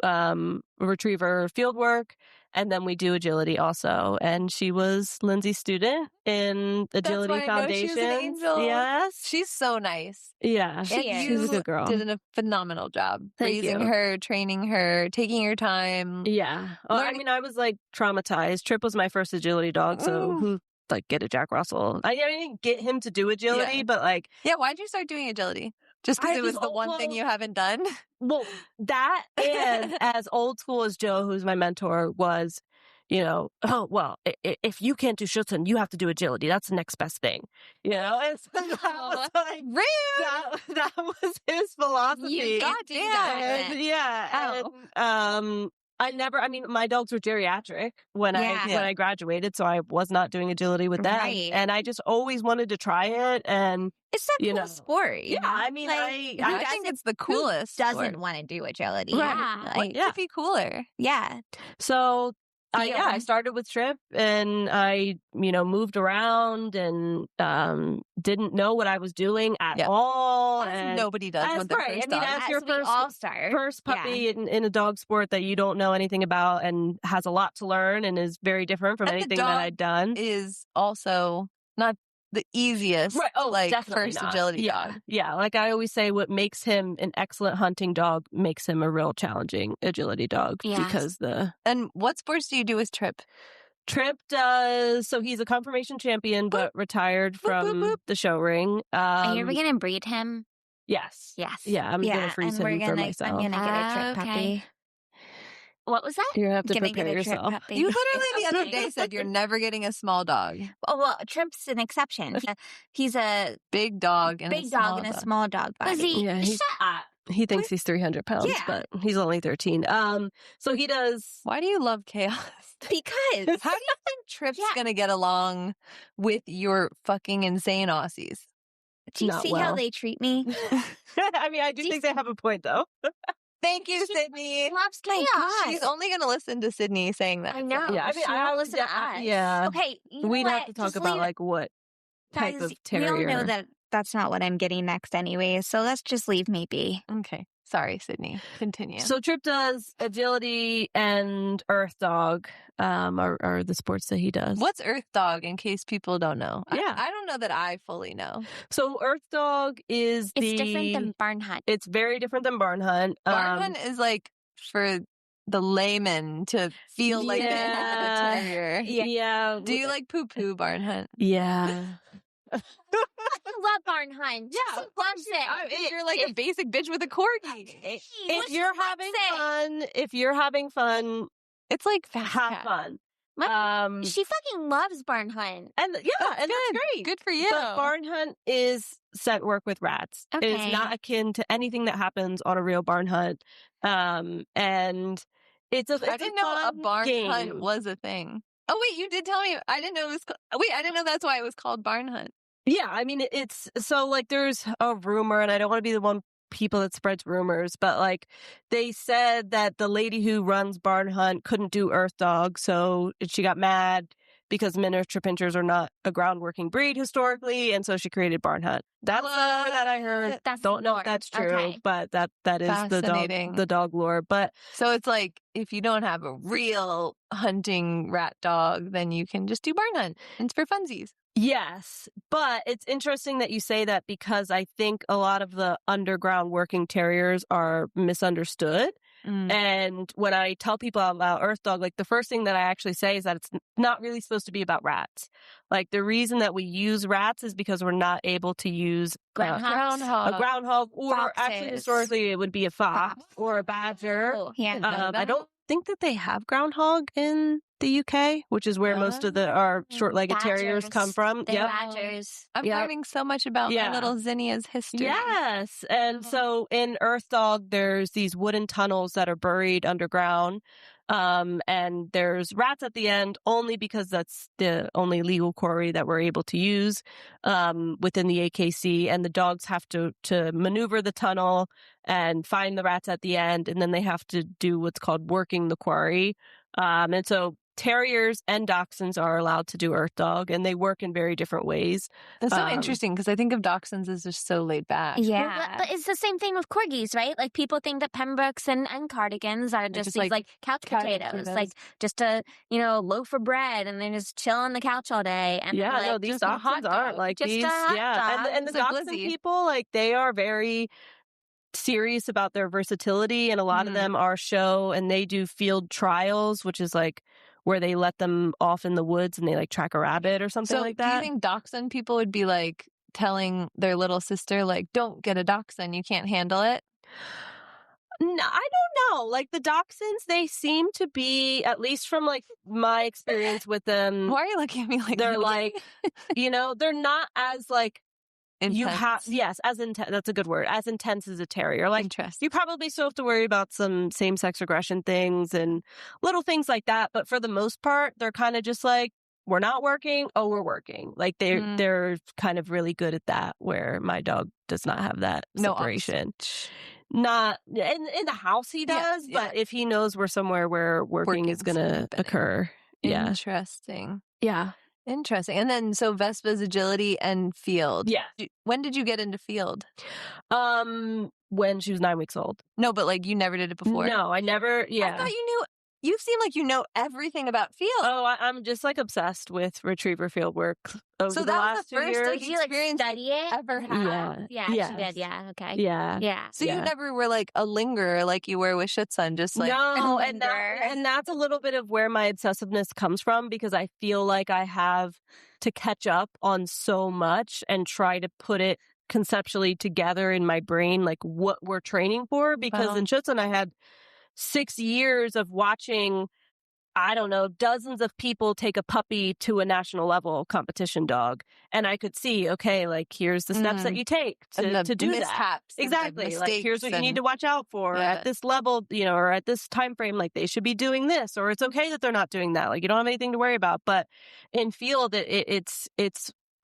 retriever field work. And then we do agility also. And she was Lindsay's student in Agility Foundation. She's an angel. Yes. She's so nice. Yeah. She's a good girl. Did a phenomenal job. Thank raising you. her, training her, taking your time. Yeah. I mean, I was like traumatized. Trip was my first agility dog. So who like get a Jack Russell? I didn't get him to do agility, but like. Yeah. Why'd you start doing agility? Just because it was the one thing you haven't done? Well, that and as old school as Joe, who's my mentor, was, you know, if you can't do Schutzhund, you have to do agility. That's the next best thing. You know? And so that was like, that was his philosophy. You got to do that. My dogs were geriatric when I graduated, so I was not doing agility with them. Right. And I just always wanted to try it. And it's a cool sport. Yeah, I mean, I think it's the coolest. Who doesn't want to do agility? Right. Yeah. To be cooler. Yeah. So I started with Trip, and I, moved around and didn't know what I was doing at all. And nobody does. That's right. I mean, as your first puppy in a dog sport that you don't know anything about and has a lot to learn and is very different from anything that I'd done. Is also not the easiest, right? Oh, like first not. Agility dog. Yeah, like I always say, what makes him an excellent hunting dog makes him a real challenging agility dog. Because And what sports do you do with Trip? Trip does, so he's a conformation champion, but retired from the show ring. Are you ever gonna breed him? Yes. Yes. Yeah, I'm gonna freeze him for myself. I'm gonna get a Trip puppy. What was that? You're gonna have to Gonna prepare get a Trip yourself. puppy. You literally the other Okay. day said you're never getting a small dog. Oh, well, Trip's an exception. He's a Big dog and big a small dog and a small dog body. Was he? Yeah, he's- Shut up. He thinks he's 300 pounds, Yeah. but he's only 13. So he does. Why do you love chaos? Because How do you think Trip's Yeah. gonna get along with your fucking insane Aussies? do you Not see well. how they treat me? I mean, I do think they have a point, though. Thank you, Sydney. Loves My chaos. God, she's only gonna listen to Sydney saying that. I know. Yeah, I mean, she I won't listen to us. yeah. Okay, you know We'd what? have to talk Just about leave it. like what type Guys, of terrier. We all know that that's not what I'm getting next anyway, so let's just leave me be. Okay. Sorry, Sydney. Continue. So Trip does agility and earth dog, are the sports that he does. what's Earth Dog in case people don't know? Yeah. I don't know that I fully know. So earth dog is It's different than barn hunt. It's very different than barn hunt. Barn hunt is like for the layman to feel like they have Yeah. a terrier. Yeah. Do you like poo poo barn hunt? Yeah. I love barn hunt. Yeah, She loves it. If you're like a basic bitch with a corgi. If you're having fun, It's like fast have cat. fun. My- She fucking loves barn hunt. And yeah, That's and good. that's great. Good for you. But barn hunt is scent work with rats. It Okay. is not akin to anything that happens on a real barn hunt. And it's a I didn't know a fun barn game. hunt was a thing. Oh wait, you did tell me. I didn't know it was. Wait, I didn't know that's why it was called barn hunt. Yeah, I mean it's so like there's a rumor, and I don't want to be the one people that spreads rumors, but like they said that the lady who runs barn hunt couldn't do earth dog, so she got mad because miniature pinchers are not a ground working breed historically, and so she created barn hunt. That's the lore that I heard. That's Don't know lore. if that's true, Okay. but that is Fascinating. the dog lore. But So it's like if you don't have a real hunting rat dog, then you can just do barn hunt. It's for funsies. yes, but it's interesting that you say that because I think a lot of the underground working terriers are misunderstood. And when I tell people about Earth Dog, like the first thing that I actually say is that it's not really supposed to be about rats. Like the reason that we use rats is because we're not able to use Groundhogs. a groundhog, or actually Foxes. historically it would be a fox or a badger. Oh, yeah. I don't think that they have groundhog in the UK, which is where most of our short-legged terriers come Badgers. from. They're Yep. badgers. I'm Yep. learning so much about Yeah. my little zinnia's history. Yes. And so in Earth Dog, there's these wooden tunnels that are buried underground. And there's rats at the end only because that's the only legal quarry that we're able to use within the AKC. And the dogs have to maneuver the tunnel and find the rats at the end. And then they have to do what's called working the quarry. And so terriers and dachshunds are allowed to do Earth Dog, and they work in very different ways. That's so Um, interesting because I think of dachshunds as just so laid back. Yeah. Well, but it's the same thing with corgis, right? Like people think that Pembrokes and cardigans are just just these like couch couch potatoes, potatoes. like just a loaf of bread, and they just chill on the couch all day. And Yeah, they're no, like, these just a hot dachshunds aren't dog. like Just these. a hot Yeah, dog. and the It's like dachshund Lizzie. people, like they are very serious about their versatility, and a lot of them are show, and they do field trials, which is like where they let them off in the woods and they like track a rabbit or something So like do you that. think dachshund people would be like telling their little sister, like, don't get a dachshund, you can't handle it? No, I don't know. Like the dachshunds, they seem to be, at least from like my experience with them, Why are you looking at me like they're that? like, they're not as like you have. Intense. Yes, as intense. That's a good word. As intense as a terrier. Like Interesting. you probably still have to worry about some same-sex aggression things and little things like that. But for the most part, they're kind of just like, we're not working. Oh, we're working. Like they're kind of really good at that, where my dog does not have that No separation. Not in the house he does, but if he knows we're somewhere where working is going to happening. occur. Yeah. Interesting. Yeah. Interesting. And then so Vespa's agility and field. Yeah. When did you get into field? When she was 9 weeks old. No, but like you never did it before. No, I never. Yeah. I thought you knew. You seem like you know everything about field. Oh, I'm just like obsessed with retriever field work over So the that was last the 2 first, years. like, Did you experience study it? ever had. Yeah, Yes. she did. Yeah, okay. Yeah. Yeah. So Yeah. you never were like a lingerer like you were with Schutzhund, just like no, and linger. that's a little bit of where my obsessiveness comes from, because I feel like I have to catch up on so much and try to put it conceptually together in my brain, like what we're training for. Because Wow. in Schutzhund, I had 6 years of watching, I don't know, dozens of people take a puppy to a national level competition dog. And I could see, okay, like, here's the steps that you take to do that. Mishaps. Exactly. Like, here's what you need to watch out for at this level, you know, or at this time frame, like they should be doing this, or it's okay that they're not doing that. Like, you don't have anything to worry about. But in field, it's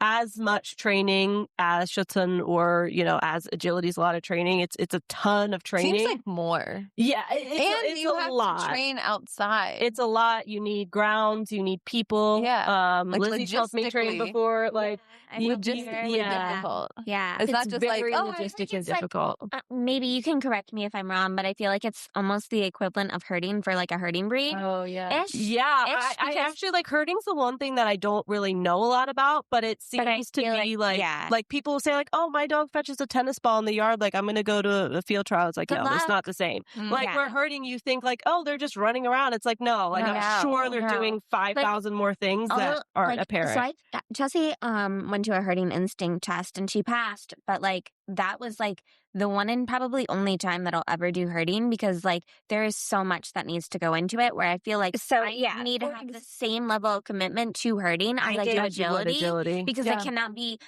as much training as Schutzhund or, you know, as agility's a lot of training. It's a ton of training. Seems like more. Yeah. It's you a have lot. To train outside. It's a lot. You need grounds. You need people. Yeah. Like Lizzie's helped me train before. Like, logistically difficult. Yeah. It's not just like, oh, logistically difficult. Maybe you can correct me if I'm wrong, but I feel like it's almost the equivalent of herding for like a herding breed. Oh, yeah. Yeah. I actually like herding's the one thing that I don't really know a lot about, but it seems to be like people will say like, oh, my dog fetches a tennis ball in the yard. Like, I'm going to go to a field trial. It's like, no, it's not the same. Like, where herding, you think like, oh, they're just running around. It's like, no, like, I'm sure they're doing 5,000 more things that aren't apparent. So Chelsea went to a herding instinct test and she passed, but like that was like the one and probably only time that I'll ever do herding, because like there is so much that needs to go into it, where I feel like I need to have the same level of commitment to herding as I do agility, because I cannot be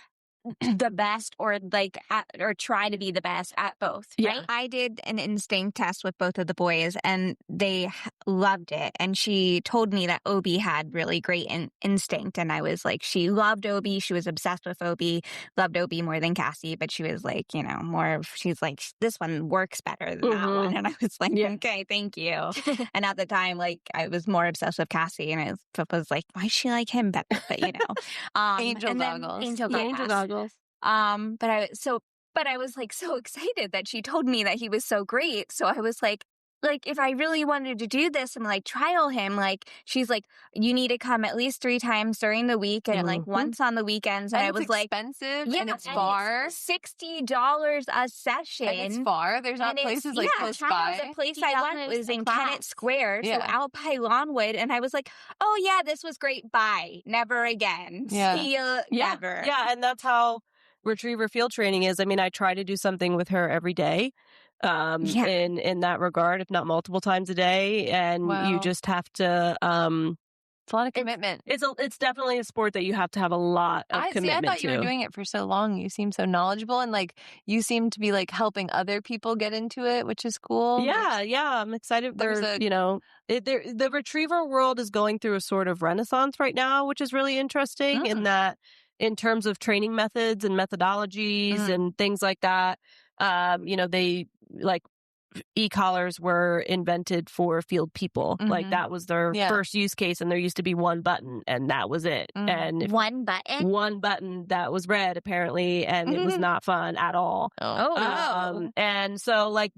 the best or or try to be the best at both. Right? I did an instinct test with both of the boys and they loved it. And she told me that Obi had really great instinct. And I was like, she loved Obi. She was obsessed with Obi, loved Obi more than Cassie, but she was like, you know, she's like, this one works better than that one. And I was like, okay, thank you. And at the time, like, I was more obsessed with Cassie and I was like, why does she like him better? But you know, Angel goggles. But I was like so excited that she told me that he was so great. So I was like if I really wanted to do this and like trial him, like she's like, you need to come at least 3 times during the week and like once on the weekends. And I was like, expensive and it's far. It's $60 a session. And it's far. There's not places like close by. The place I went was in Kennett Square, so out by Lawnwood. And I was like, oh yeah, this was great. Bye. Never again. See you never. Yeah, and that's how retriever field training is. I mean, I try to do something with her every day. In that regard, if not multiple times a day, and you just have to. It's a lot of commitment. It's definitely a sport that you have to have a lot of commitment. I thought you were doing it for so long. You seem so knowledgeable, and like you seem to be like helping other people get into it, which is cool. Yeah, I'm excited. The retriever world is going through a sort of renaissance right now, which is really interesting. In that, in terms of training methods and methodologies and things like that. They like e-collars were invented for field people. Like that was their first use case, and there used to be one button and that was it. And one button that was red apparently, and it was not fun at all. And so like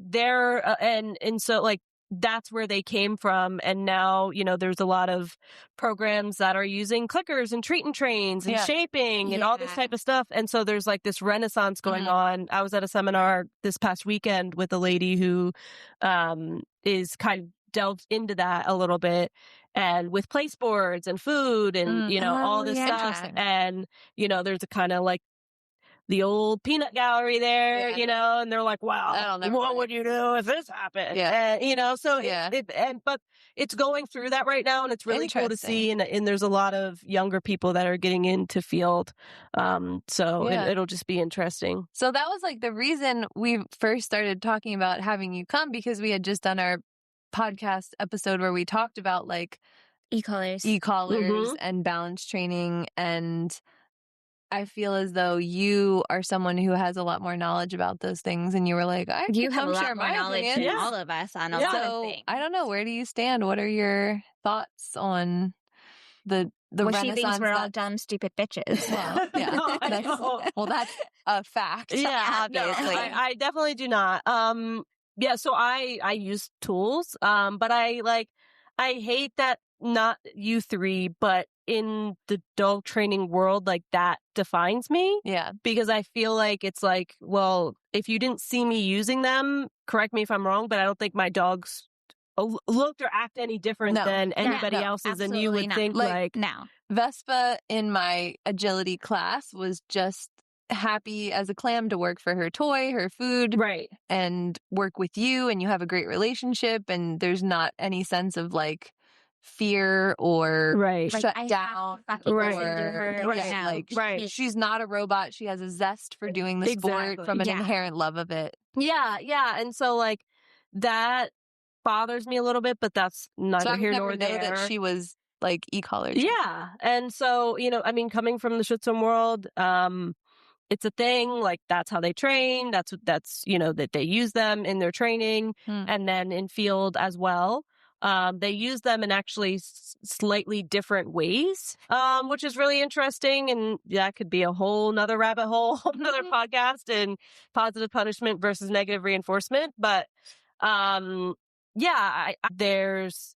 so like that's where they came from. And now, there's a lot of programs that are using clickers and treat and trains and shaping and all this type of stuff. And so there's like this renaissance going on. I was at a seminar this past weekend with a lady who is kind of delved into that a little bit, and with place boards and food and, all this stuff. And, there's a kind of like the old peanut gallery there, and they're like, wow, what would you do if this happened? But it's going through that right now, and it's really cool to see. And there's a lot of younger people that are getting into field. It'll just be interesting. So that was like the reason we first started talking about having you come, because we had just done our podcast episode where we talked about like e-collars and balance training, and I feel as though you are someone who has a lot more knowledge about those things, and you were like, you have a lot more knowledge than all of us on a lot of things. I don't know, where do you stand? What are your thoughts on the Renaissance? She thinks we're all dumb, stupid bitches. Well, that's a fact. Obviously. I definitely do not. So I use tools, but I hate that not you three, but in the dog training world, like that defines me. Yeah. Because I feel like it's like, well, if you didn't see me using them, correct me if I'm wrong, but I don't think my dogs look or act any different than anybody else's. And you would think like now Vespa in my agility class was just happy as a clam to work for her toy, her food, Right. and work with you, and you have a great relationship, and there's not any sense of like fear or Right. Like, shut I have down. to fucking Right. listen to her. Right. No. Like, Right. she's not a robot. She has a zest for doing the sport Exactly. from an Yeah. inherent love of it. Yeah, yeah. And so like that bothers me a little bit, but that's So neither I would here never nor know there. that she was like e-collar. Yeah. And so, I mean, coming from the Schutzhund world, it's a thing. Like that's how they train. That's that they use them in their training, and then in field as well. They use them in actually slightly different ways, which is really interesting. And that could be a whole nother rabbit hole, another podcast, and positive punishment versus negative reinforcement. But yeah,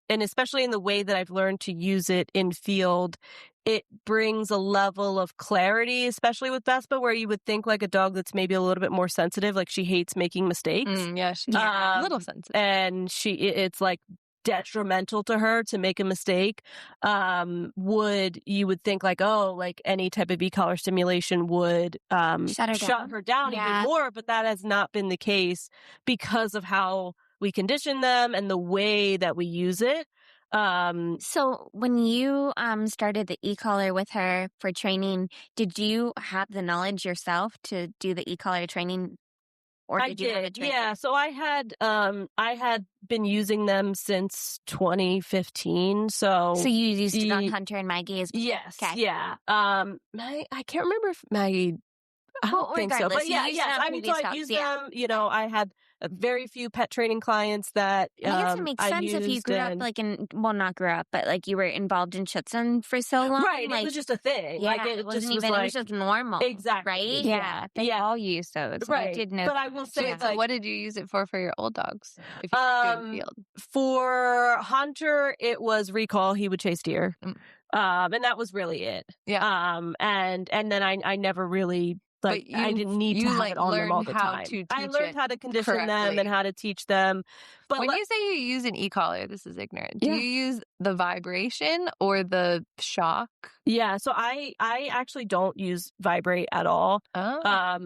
and especially in the way that I've learned to use it in field, it brings a level of clarity, especially with Vespa, where you would think like a dog that's maybe a little bit more sensitive, like she hates making mistakes. Yeah, she's a little sensitive. And it's like detrimental to her to make a mistake. You would think like, oh, like any type of e-collar stimulation would shut her down even more, but that has not been the case because of how we condition them and the way that we use it. So when you started the e-collar with her for training, did you have the knowledge yourself to do the e-collar training? Or I did you have a did, trainer? yeah. So I had been using them since 2015. So you used it on Hunter and Maggie as well? Yes, Okay. yeah. I can't remember if Maggie. I don't think so, regardless, but you yeah, used yes. them on I mean, so previous I dogs, used yeah. them. I had very few pet training clients that I guess it makes I sense if you used grew up and- not grew up, but like you were involved in Schutzhund for so long. Right, like, it was just a thing. yeah, Like it wasn't just was even. like It was just normal. exactly, right? yeah. They all use those. Right. I did know. But I will say, So like, what did you use it for your old dogs? If you were doing field? For Hunter, it was recall. He would chase deer, and that was really it. Yeah. And then I never really. Like, I didn't need to have it on them all the time. I learned how to condition them and how to teach them. But when you say you use an e-collar, this is ignorant. Do Yeah. you use the vibration or the shock? Yeah, so I actually don't use vibrate at all. Oh.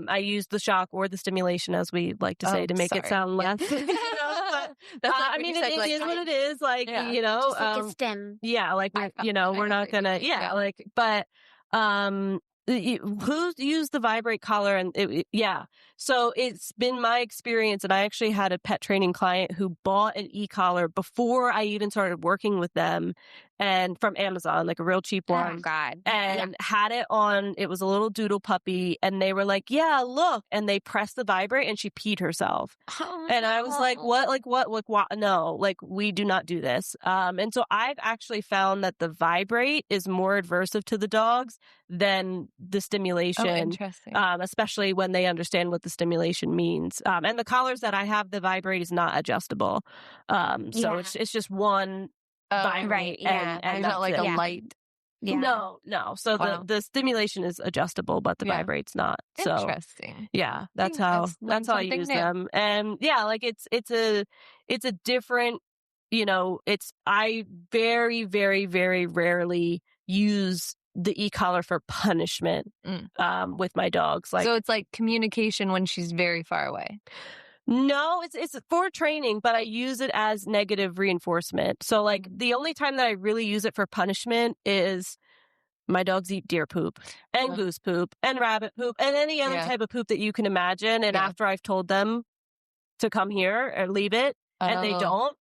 I use the shock or the stimulation, as we like to say, to make it sound less. But, I mean, it is what it is. Like, just like a stem. Yeah, like we're not gonna. Yeah, like, but who's used the vibrate collar and so it's been my experience, and I actually had a pet training client who bought an e-collar before I even started working with them, and from Amazon, like a real cheap one. Oh God. And had it on. It was a little doodle puppy, and they were like, yeah, look, and they pressed the vibrate and she peed herself. And I was like, what? Like what? Like what? No, like we do not do this. And so I've actually found that the vibrate is more adversive to the dogs than the stimulation. Oh, interesting. Especially when they understand what the stimulation means. And the collars that I have, the vibrate is not adjustable. So it's just one vibrate. Right. Yeah. And not like that's a it. light. Yeah. No. So Wow. the stimulation is adjustable, but the vibrate's not. So Interesting. yeah, that's think how that's I something use new. them. And yeah, like it's a different, I very, very, very rarely use the e-collar for punishment with my dogs. Like, So it's like communication when she's very far away. no, it's for training, but I use it as negative reinforcement. So like the only time that I really use it for punishment is my dogs eat deer poop and goose poop and rabbit poop and any other type of poop that you can imagine. And after I've told them to come here or leave it and they don't,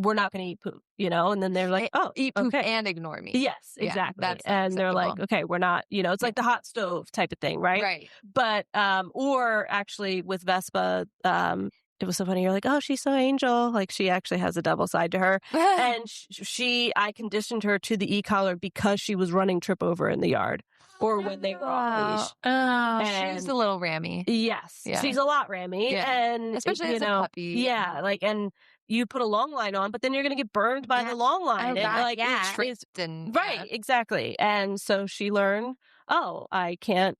we're not going to eat poop, and then they're like, oh, eat poop okay. and ignore me. Yes, Yeah, exactly. that's and they're like, acceptable. okay, we're not, it's like the hot stove type of thing, right? Right. But, or actually with Vespa, it was so funny. You're like, oh, she's so angel. Like she actually has a double side to her. And I conditioned her to the e-collar because she was running trip over in the yard or when they were off leash. Oh, she's a little rammy. Yes. Yeah. She's a lot rammy. Yeah. And Especially as a puppy. Yeah. Like, and you put a long line on, but then you're going to get burned by the long line. Oh, God, it's Tripped and right. Exactly. And so she learned, oh, I can't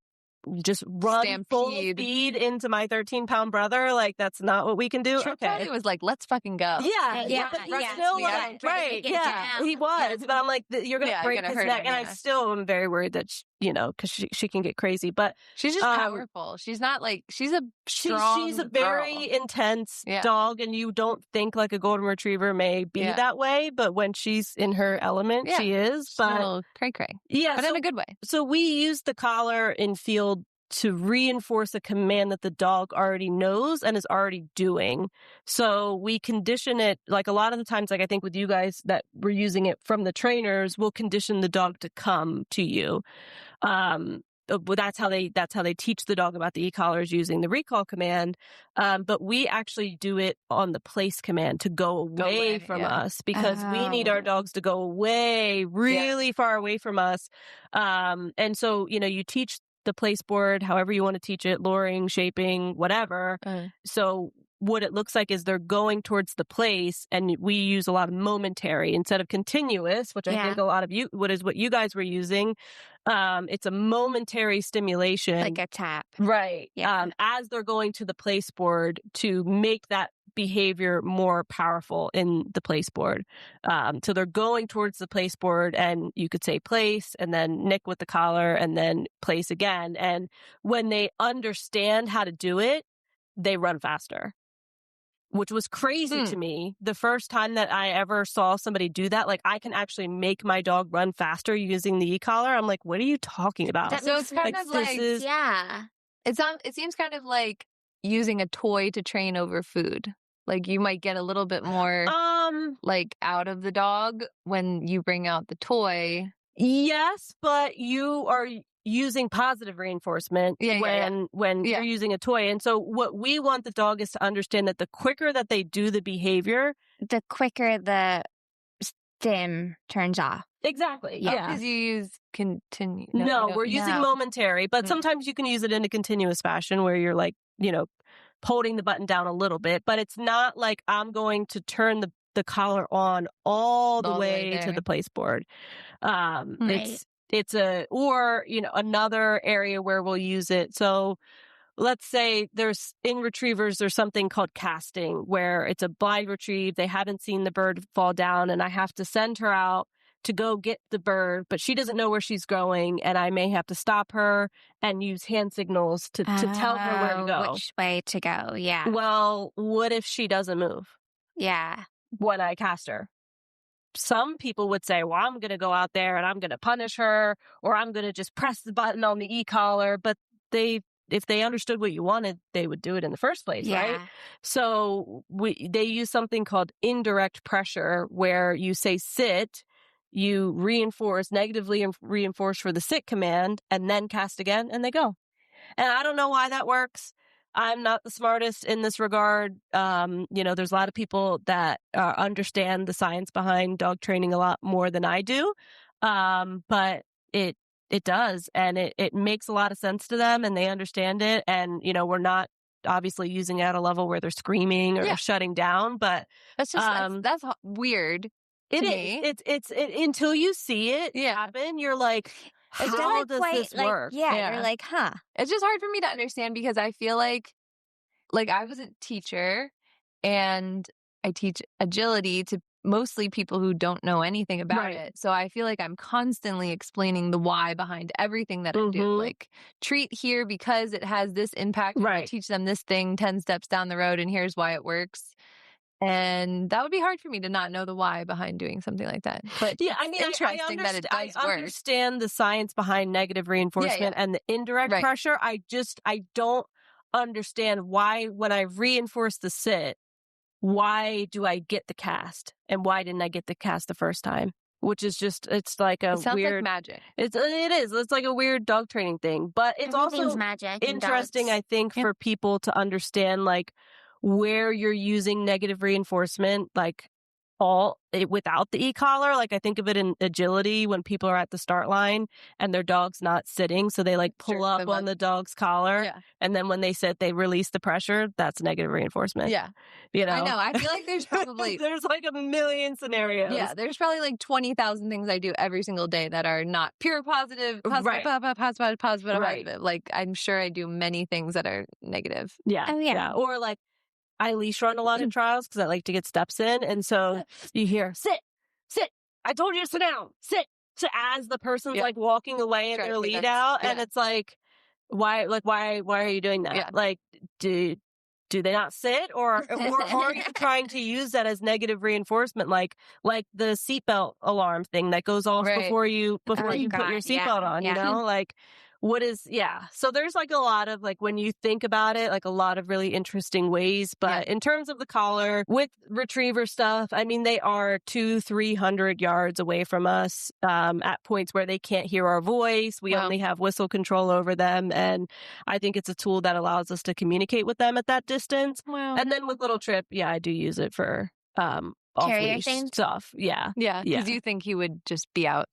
just run full speed into my 13-pound brother. Like, that's not what we can do. Trip probably was like, let's fucking go. Yeah, but yeah. still, Yeah. like, right. Yeah, he was. But I'm like, you're going to break his neck. And I still am very worried that because she can get crazy. But she's just powerful. She's not like, she's a strong she's a very girl. intense dog, and you don't think like a golden retriever may be that way, but when she's in her element, she is. She's But a little cray-cray. Yeah. But in a good way. So we use the collar in field to reinforce a command that the dog already knows and is already doing. So we condition it, like a lot of the times, like I think with you guys that we're using it from the trainers, we'll condition the dog to come to you. That's how they teach the dog about the e-collars, using the recall command. But we actually do it on the place command, to go away from us, because we need our dogs to go away, really far away from us. And so, you teach the place board however you want to teach it, luring, shaping, whatever. So what it looks like is they're going towards the place, and we use a lot of momentary instead of continuous, which I think a lot of what you guys were using. It's a momentary stimulation, like a tap, right? As they're going to the place board, to make that behavior more powerful in the place board. So they're going towards the place board, and you could say place, and then nick with the collar, and then place again. And when they understand how to do it, they run faster, which was crazy to me. The first time that I ever saw somebody do that, like, I can actually make my dog run faster using the e-collar. I'm like, what are you talking about? So it's kind of like, it seems kind of like using a toy to train over food. Like, you might get a little bit more like out of the dog when you bring out the toy. Yes, but you are using positive reinforcement when you're using a toy. And so what we want the dog is to understand that the quicker that they do the behavior, the quicker the stim turns off. Exactly. Because you use continue. No, we're using momentary, but sometimes you can use it in a continuous fashion where you're like, holding the button down a little bit, but it's not like I'm going to turn the collar on all the way to the place board. It's another area where we'll use it. So let's say in retrievers, there's something called casting, where it's a blind retrieve. They haven't seen the bird fall down, and I have to send her out to go get the bird, but she doesn't know where she's going, and I may have to stop her and use hand signals to tell her where to go. Which way to go, Well, what if she doesn't move? When I cast her? Some people would say, well, I'm going to go out there and I'm going to punish her, or I'm going to just press the button on the e-collar. But if they understood what you wanted, they would do it in the first place, right? So they use something called indirect pressure, where you say sit, you negatively reinforce for the sit command, and then cast again, and they go. And I don't know why that works. I'm not the smartest in this regard. There's a lot of people that understand the science behind dog training a lot more than I do. But it does, and it makes a lot of sense to them, and they understand it. And, we're not obviously using it at a level where they're screaming or shutting down, but that's just, that's weird. It is. It's until you see it happen, you're like, how does this work? You're like, huh. It's just hard for me to understand, because I feel like I was a teacher, and I teach agility to mostly people who don't know anything about it. So I feel like I'm constantly explaining the why behind everything that I do. Like, treat here because it has this impact. I teach them this thing 10 steps down the road, and here's why it works. And that would be hard for me to not know the why behind doing something like that. But interesting that it does work. I understand the science behind negative reinforcement and the indirect pressure. I don't understand why, when I reinforce the sit, why do I get the cast, and why didn't I get the cast the first time? Which is just, it's like a sounds weird like magic. It is. It's like a weird dog training thing, but it's also magic interesting, I think, for people to understand, like, where you're using negative reinforcement, like without the e-collar. Like, I think of it in agility when people are at the start line and their dog's not sitting, so they like pull up on the dog's collar, and then when they sit, they release the pressure. That's negative reinforcement. I know. I feel like there's probably there's like a million scenarios. There's probably like 20,000 things I do every single day that are not pure positive. Like, I'm sure I do many things that are negative. Or like, I leash run a lot in trials because I like to get steps in. And so you hear, sit, I told you to sit down, sit, as the person's Yeah. like walking away and Sure, I their think lead that's- out. And yeah. it's like, why are you doing that? Yeah. Like, do they not sit or are you trying to use that as negative reinforcement? Like the seatbelt alarm thing that goes off Right. before you put your God, seatbelt on, you know, like so there's like a lot of like, when you think about it, like a lot of really interesting ways. But in terms of the collar with retriever stuff, I mean, they are 200-300 yards away from us, at points where they can't hear our voice. We Wow. only have whistle control over them. And I think it's a tool that allows us to communicate with them at that distance. Wow. And then with Little Trip, I do use it for, Carrier off-leash things? stuff. Yeah. Yeah. Yeah. Because you think he would just be out.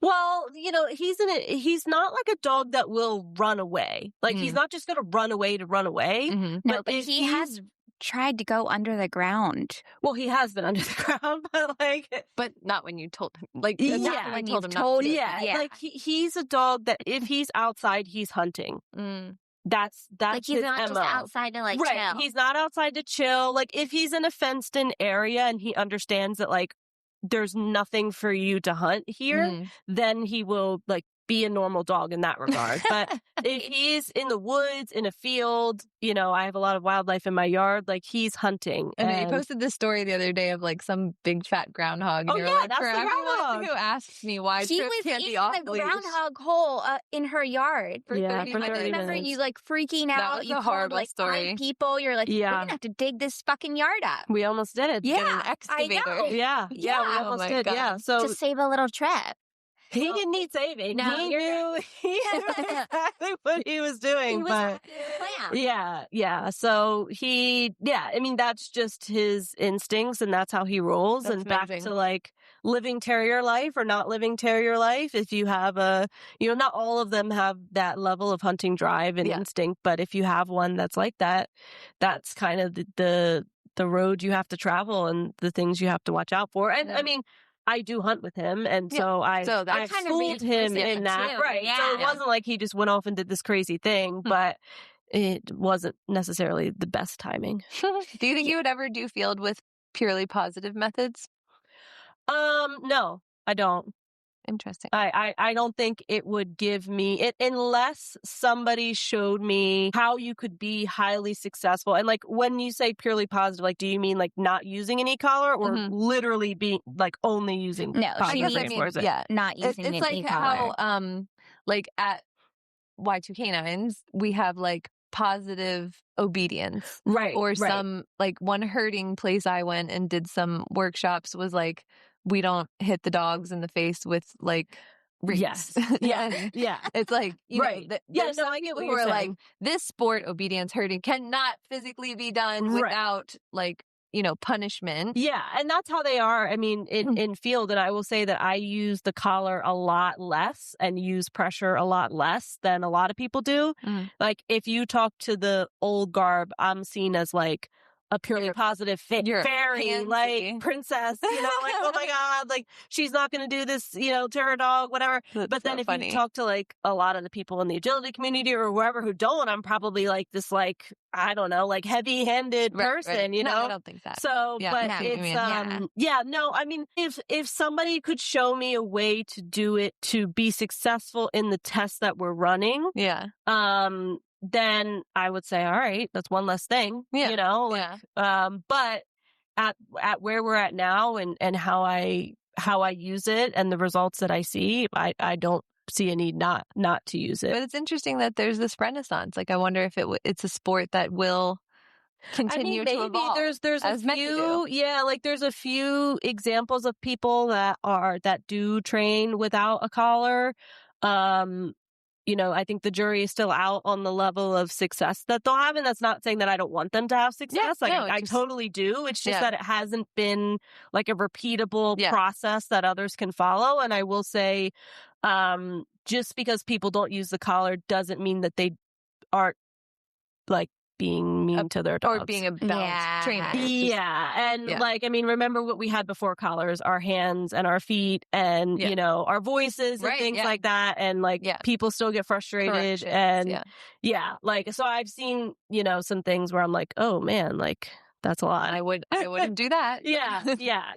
Well, he's not like a dog that will run away. Like, he's not just going to run away to run away. Mm-hmm. No, but if he has tried to go under the ground. Well, he has been under the ground, but like, But not when you told him. Like, Yeah. not When you you've told him told not to. Yeah. like he's a dog that if he's outside, he's hunting. Mm. That's Like he's his not just MO. outside to like Right. chill. He's not outside to chill. Like, if he's in a fenced in area and he understands that like there's nothing for you to hunt here, Mhm. then he will like be a normal dog in that regard. But if he's in the woods, in a field, I have a lot of wildlife in my yard, like he's hunting. And you posted this story the other day of like some big fat groundhog. And Oh, you were yeah, like, that's for the everyone groundhog. who asks me why He Trip was can't eating be off the leash. groundhog hole in her yard. For Yeah, 30 for minutes. 30 Remember minutes. you like freaking That out. was You a called horrible like story. 5 people. You're like, Yeah. we're gonna have to dig this fucking yard up We almost did it. Get an Yeah, I excavator. know. Yeah, we Yeah. Oh almost my did. God. Yeah, so to save a little Trip. he didn't need saving. No, He you're- knew exactly what he was doing. He was but plan. yeah. So I mean, that's just his instincts and that's how he rolls. That's and back amazing. to like living terrier life or not living terrier life. If you have not all of them have that level of hunting drive and Yeah. instinct, but if you have one that's like that, that's kind of the road you have to travel and the things you have to watch out for. And Yeah. I mean, I do hunt with him, and Yeah. so I So that I kind of schooled him reinforces in it that, too. right? So it Yeah. wasn't like he just went off and did this crazy thing, but it wasn't necessarily the best timing. Do you think you would ever do field with purely positive methods? No, I don't. Interesting. I don't think it would give me it unless somebody showed me how you could be highly successful. And like, when you say purely positive, like, do you mean like not using any collar or Mhm. literally being like only using No, she positive means- reinforcement? yeah. Not using It's an like e-collar. how like at Y2K9s we have like positive obedience, Right. or right. some like one herding place I went and did some workshops was like, we don't hit the dogs in the face with like reeds. Yes. Yeah. And Yeah. it's like, you Right. know, Yeah, there's no, some I get people what who you're are like, saying. this sport, obedience herding, cannot physically be done Right. without like, punishment. Yeah, and that's how they are. I mean, Mm. in field, and I will say that I use the collar a lot less and use pressure a lot less than a lot of people do. Mm. Like, if you talk to the old garb, I'm seen as like a purely You're- positive you're fairy, pansy. like princess, like, oh my God, like she's not going to do this, to her dog, whatever. That's But then so if funny. you talk to like a lot of the people in the agility community or whoever who don't, I'm probably like this, like, I don't know, like heavy-handed Right, person, right. you No, know? I don't think that. So, Yeah, but I see what you it's, mean. no, I mean, if somebody could show me a way to do it, to be successful in the tests that we're running, Yeah. then I would say, all right, that's one less thing, Yeah. like, Yeah. but at where we're at now and how I use it and the results that I see, I don't see a need not to use it. But it's interesting that there's this renaissance. Like, I wonder if it's a sport that will continue maybe to evolve. there's a as men few, do. like there's a few examples of people that do train without a collar. I think the jury is still out on the level of success that they'll have, and that's not saying that I don't want them to have success. no, I just- totally do. It's just Yeah. that it hasn't been like a repeatable Yeah. process that others can follow. And I will say, just because people don't use the collar doesn't mean that they aren't like being mean to their dogs. Or being a balanced Yeah. trainer. It's just- Yeah. And Yeah. like, I mean, remember what we had before collars, our hands and our feet and, Yeah. our voices and Right, things yeah. like that. And like, Yeah. people still get frustrated. corrections, And yeah. like, so I've seen, some things where I'm like, oh man, like that's a lot. I wouldn't do that. Yeah. So Yeah.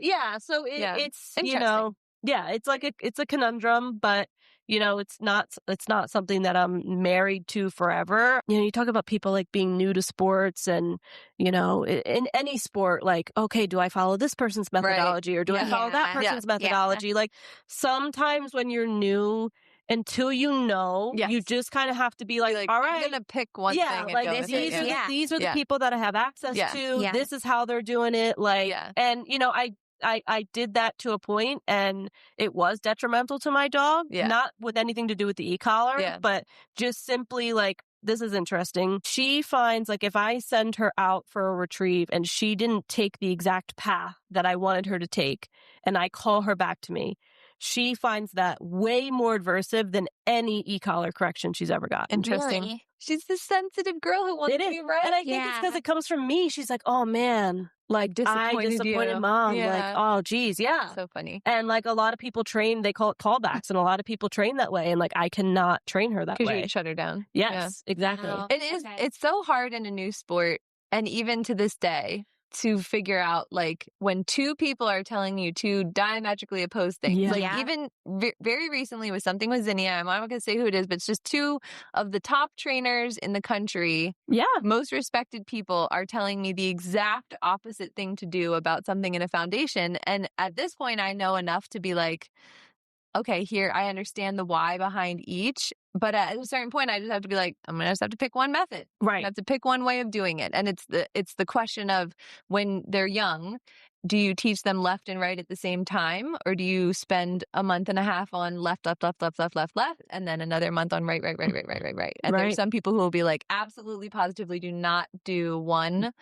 it's, Interesting. Yeah, it's a conundrum, but it's not something that I'm married to forever. You talk about people like being new to sports and, in any sport, like, okay, do I follow this person's methodology or do I follow that person's methodology? Like sometimes when you're new, until you just kind of have to be like, all right, I'm going to pick one thing and like go with it. these are the people that I have access to. Yeah. This is how they're doing it. Like, and I did that to a point and it was detrimental to my dog, not with anything to do with the e-collar, but just simply like, this is interesting. She finds like if I send her out for a retrieve and she didn't take the exact path that I wanted her to take and I call her back to me, she finds that way more adversive than any e-collar correction she's ever got. Interesting. Really? She's the sensitive girl who wants to be right. And I think it's because it comes from me. She's like, oh man, like I disappointed mom. Like, oh geez, yeah. So funny. And like a lot of people train, they call it callbacks, and a lot of people train that way. And like I cannot train her that way. Because you shut her down. Yes, exactly. Wow. It is. It's so hard in a new sport, and even to this day, to figure out like when two people are telling you two diametrically opposed things. Yeah. Like even very recently with something with Zinnia, I'm not going to say who it is, but it's just two of the top trainers in the country. Yeah. Most respected people are telling me the exact opposite thing to do about something in a foundation. And at this point, I know enough to be like, okay, here, I understand the why behind each. But at a certain point, I just have to be like, I'm going to just have to pick one method. Right. I have to pick one way of doing it. And it's the question of when they're young, do you teach them left and right at the same time? Or do you spend a month and a half on left, and then another month on right? And there's some people who will be like, absolutely, positively do not do one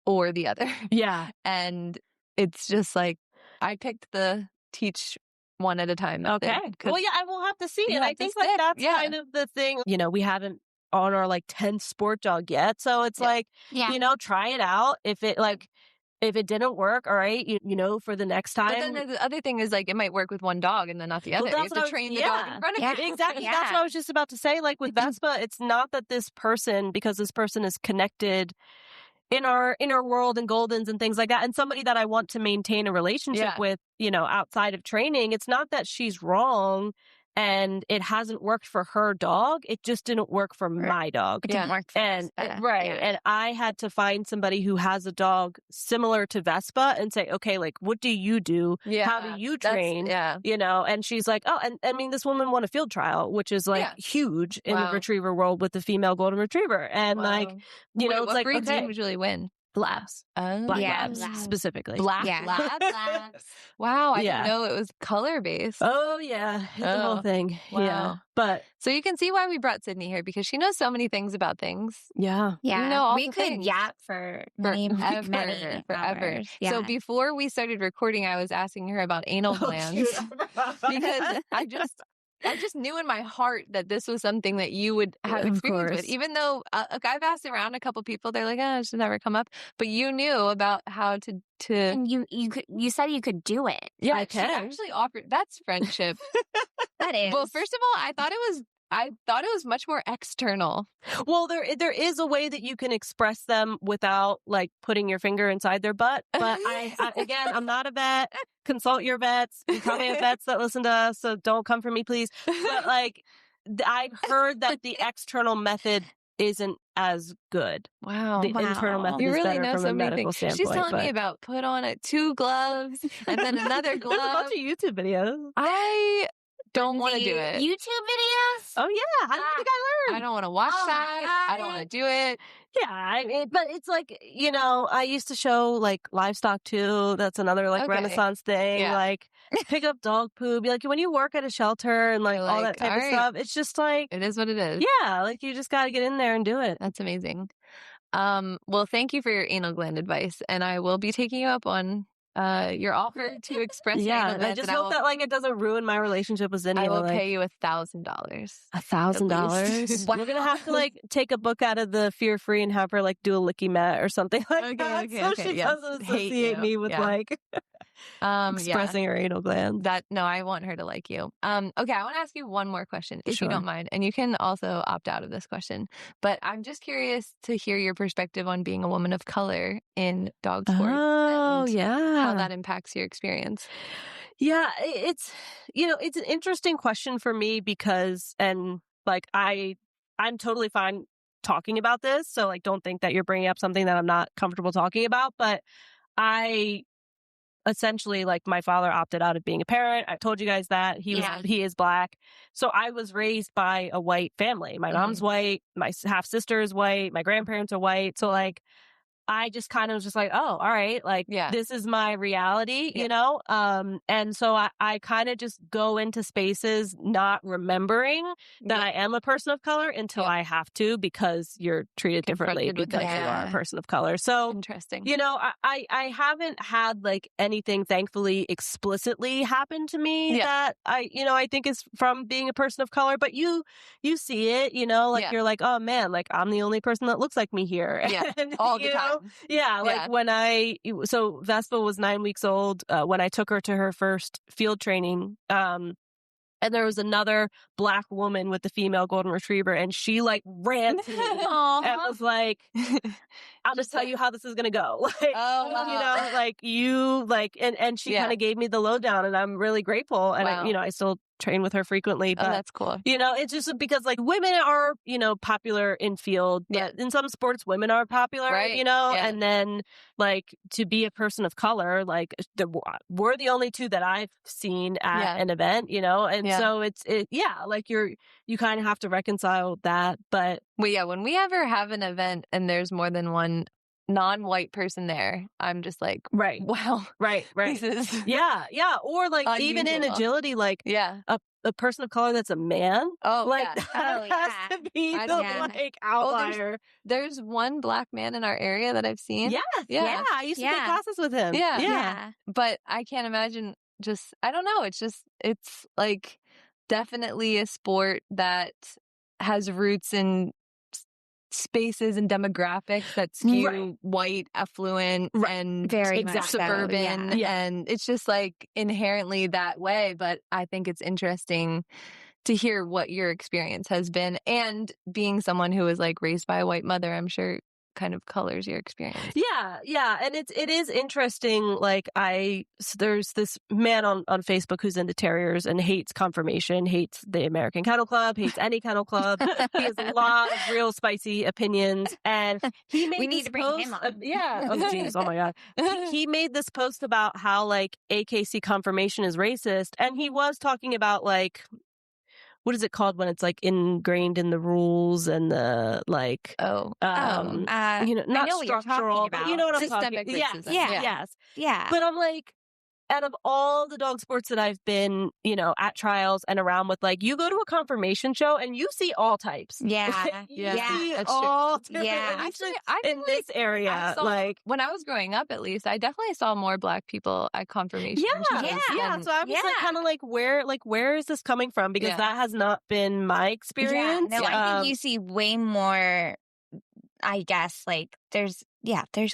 or the other. Yeah. And it's just like, I picked the teach one at a time method. Okay. Well, yeah, I will have to see. And I think like that's kind of the thing. We haven't on our like 10th sport dog yet. So it's like, try it out. If it didn't work, all right, for the next time. But then the other thing is like it might work with one dog and then not the other. You have to train the dog in front of you. Exactly. That's what I was just about to say. Like with Vespa, it's not that this person, because this person is connected in our world and Goldens and things like that, and somebody that I want to maintain a relationship with, outside of training, it's not that she's wrong and it hasn't worked for her dog. It just didn't work for my dog. It didn't work for and Vespa. And I had to find somebody who has a dog similar to Vespa and say, okay, like, what do you do? Yeah, how do you train? And she's like, oh, and I mean, this woman won a field trial, which is like huge in the retriever world with the female golden retriever. And like, it's what like, breeds do you usually win? Labs. Oh, Black yeah, labs, labs. specifically. Black labs? Wow, I didn't know it was color based. Oh, yeah. It's the whole thing. Wow. Yeah. But so you can see why we brought Sydney here, because she knows so many things about things. Yeah. Yeah. You know all we the could things. yap for many Forever. hours. Yeah. So before we started recording, I was asking her about anal glands because I just knew in my heart that this was something that you would have experience with. Even though I've asked around a couple people, they're like, "Oh, it's just never come up." But you knew about how to. And you said you could do it. Yeah, I she can. actually offered. That's friendship. That is. Well, first of all, I thought it was much more external. Well, there is a way that you can express them without like putting your finger inside their butt. But again, I'm not a vet. Consult your vets. We probably have vets that listen to us, so don't come for me, please. But like, I've heard that the external method isn't as good. Wow. The internal method You is really better know from so a many medical things. standpoint. She's telling me about put on 2 gloves and then another glove. There's a bunch of YouTube videos. I don't want to do it. YouTube videos? Oh yeah, how do you think I learned? I don't want to watch that. I don't want to do it. Yeah, I mean, but it's like, I used to show like livestock too. That's another like Renaissance thing. Yeah. Like pick up dog poop. Like when you work at a shelter and like all that type of stuff, it's just like, it is what it is. Yeah, like you just got to get in there and do it. That's amazing. Well, thank you for your anal gland advice, and I will be taking you up on your offer to express your anal glands. I just hope that like it doesn't ruin my relationship with Zinnia. I will pay you $1,000. $1,000. We're gonna have to like take a book out of the Fear Free and have her like do a licky mat or something like that. So she doesn't associate me with like expressing her anal gland. No, I want her to like you. Okay, I want to ask you one more question, if you don't mind, and you can also opt out of this question. But I'm just curious to hear your perspective on being a woman of color in dog sports. Oh, yeah. How that impacts your experience. Yeah, it's, it's an interesting question for me because, and like, I'm totally fine talking about this. So like, don't think that you're bringing up something that I'm not comfortable talking about. But I essentially, like, my father opted out of being a parent. I told you guys that he is Black. So I was raised by a white family. My mom's white. My half sister is white. My grandparents are white. So like, I just kind of was just like, oh, all right, like, this is my reality, you know? And so I kind of just go into spaces not remembering that I am a person of color until I have to, because you're treated differently because you are a person of color. So, interesting. I haven't had like anything thankfully explicitly happen to me that I think is from being a person of color, but you see it, like you're like, oh man, like I'm the only person that looks like me here. Yeah. All the time. Yeah, like so Vespa was 9 weeks old when I took her to her first field training. And there was another Black woman with the female golden retriever, and she like ran to me and was like, I'll just tell you how this is going to go. Like, and she kind of gave me the lowdown, and I'm really grateful. And I still train with her frequently, but that's cool. It's just because like women are, popular in field, but in some sports women are popular, and then like to be a person of color, like we're the only two that I've seen at an event, and so like you kind of have to reconcile that. But when we ever have an event and there's more than one non-white person there, I'm just like, wow, right. This is or like unusual. Even in agility, like a person of color that's a man, that has to be the outlier. There's one Black man in our area that I've seen. I used to take classes with him. But I can't imagine. I don't know. It's like definitely a sport that has roots in spaces and demographics that skew white, affluent, and very suburban. So, and it's just like inherently that way. But I think it's interesting to hear what your experience has been, and being someone who was like raised by a white mother, I'm sure kind of colors your experience. And it is interesting. Like there's this man on Facebook who's into terriers and hates conformation, hates the American Kennel Club, hates any kennel club. He has a lot of real spicy opinions, and he made we need to bring him on. Oh geez, oh my god. He made this post about how like AKC conformation is racist, and he was talking about like, what is it called when it's like ingrained in the rules and the like? Not structural, but you know what I'm talking about. Yes. But I'm like, out of all the dog sports that I've been, at trials and around with, like, you go to a conformation show and you see all types. Yeah. You see all different. Actually, in this area, like when I was growing up, at least, I definitely saw more Black people at conformation. So I was like, kind of like, where is this coming from? Because that has not been my experience. I think you see way more. I guess like there's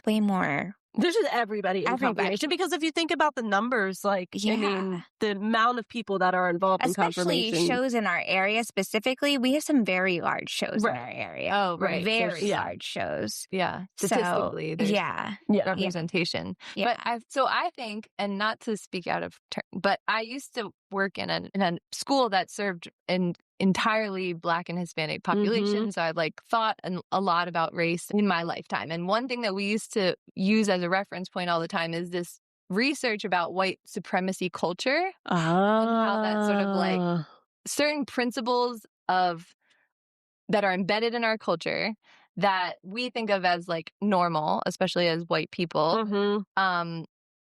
way more. There's just everybody in confirmation, because if you think about the numbers, like, I mean, the amount of people that are involved in confirmation. Especially shows in our area specifically, we have some very large shows in our area. Oh, right. Very large shows. Yeah. Statistically, there's representation. Yeah. But I think, and not to speak out of turn, but I used to work in a school that served an entirely Black and Hispanic population. So I've like thought a lot about race in my lifetime. And one thing that we used to use as a reference point all the time is this research about white supremacy culture and how that sort of like certain principles that are embedded in our culture that we think of as like normal, especially as white people,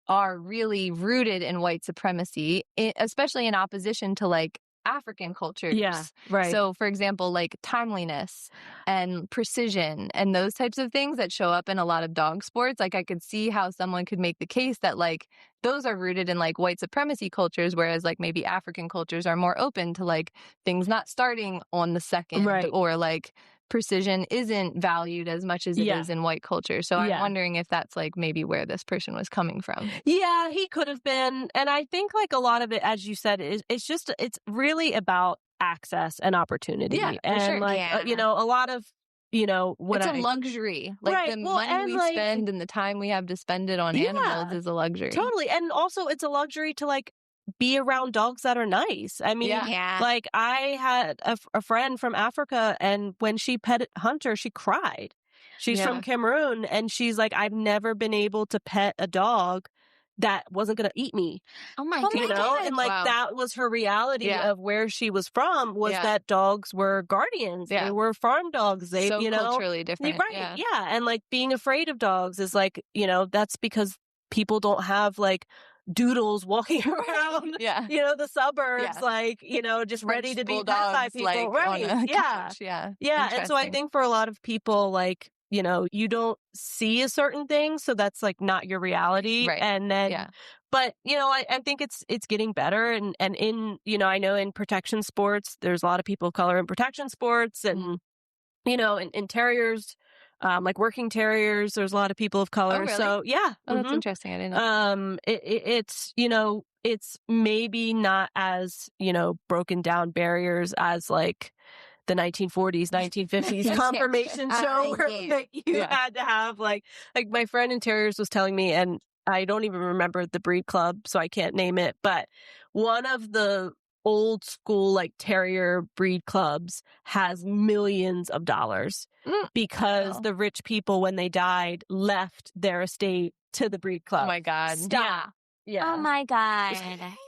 are really rooted in white supremacy, especially in opposition to like African cultures. Yeah, right. So, for example, like timeliness and precision and those types of things that show up in a lot of dog sports. Like, I could see how someone could make the case that like those are rooted in like white supremacy cultures, whereas like maybe African cultures are more open to like things not starting on the second, or like precision isn't valued as much as it is in white culture. So I'm wondering if that's like maybe where this person was coming from. Yeah, he could have been. And I think like a lot of it, as you said, it's really about access and opportunity. Yeah, and for sure. like, a lot of, it's a luxury. Like the money we spend and the time we have to spend it on animals is a luxury. Totally. And also it's a luxury to like be around dogs that are nice. I mean, Yeah. like I had a friend from Africa, and when she pet Hunter, she cried. She's from Cameroon, and she's like, I've never been able to pet a dog that wasn't going to eat me. Oh my You know, God. and like that was her reality of where she was from, was that dogs were guardians. They were farm dogs. They, so you know, culturally different. right? Yeah, and like being afraid of dogs is like, you know, that's because people don't have like doodles walking around, you know, the suburbs, like, you know, just ready to be pet by people, like, right? On a Yeah, couch. Yeah. And so I think for a lot of people, like, you know, you don't see a certain thing, so that's like not your reality, Right. and then. But, you know, I think it's getting better. And in, you know, I know in protection sports, there's a lot of people of color in protection sports, and, you know, in terriers, like working terriers, there's a lot of people of color. Oh, really? So, yeah. Oh, that's interesting. I didn't know. It's, you know, it's maybe not as, you know, broken down barriers as like the 1940s, 1950s confirmation show where like, you had to have like my friend in terriers was telling me, and I don't even remember the breed club, so I can't name it, but one of the old school like terrier breed clubs has millions of dollars because the rich people, when they died, left their estate to the breed club. Oh my God. Stop. Yeah. Oh my God.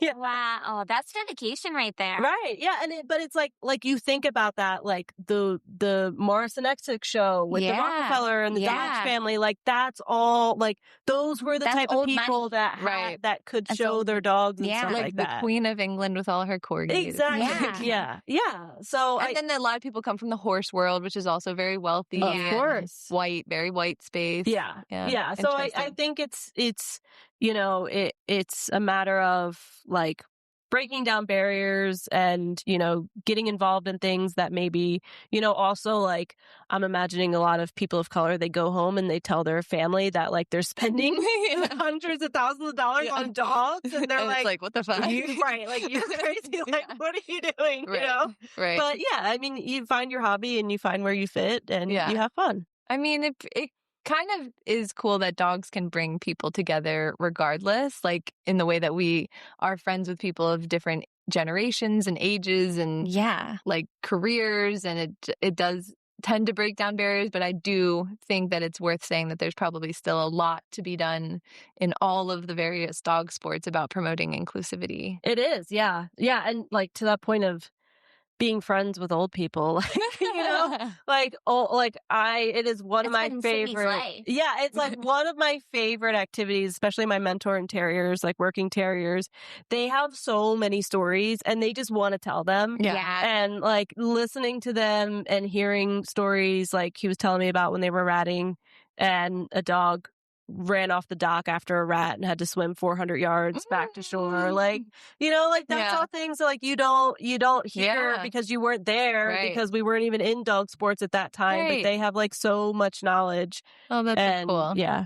Wow. Oh, that's dedication right there. Right. Yeah. But it's like you think about that, like the Morrison Exit show with the Rockefeller and the Dodge family, like that's all, like those were the type of people that that could show their dogs and stuff like the that. Queen of England with all her corgis. Exactly. Yeah. So then a lot of people come from the horse world, which is also very wealthy. Of course. White, very white space. Yeah. So I think it's you know, it's a matter of like breaking down barriers and, you know, getting involved in things that maybe, you know, also like I'm imagining a lot of people of color, they go home and they tell their family that like they're spending hundreds of thousands of dollars on dogs, and they're and like, what the fuck? Like, you're crazy. Like, what are you doing? You know? Right. But yeah, I mean, you find your hobby and you find where you fit and you have fun. I mean, it kind of is cool that dogs can bring people together regardless, like in the way that we are friends with people of different generations and ages and like careers, and it does tend to break down barriers. But I do think that it's worth saying that there's probably still a lot to be done in all of the various dog sports about promoting inclusivity. It is, yeah. And like to that point of being friends with old people, like, you know, it is one of my favorite. Yeah, it's like one of my favorite activities, especially my mentor in terriers, like working terriers. They have so many stories and they just want to tell them. Yeah. And like listening to them and hearing stories, like he was telling me about when they were ratting and a dog ran off the dock after a rat and had to swim 400 yards back to shore. Like, you know, like that's all things like you don't hear because you weren't there, because we weren't even in dog sports at that time, but they have like so much knowledge. Oh, that's so cool. Yeah.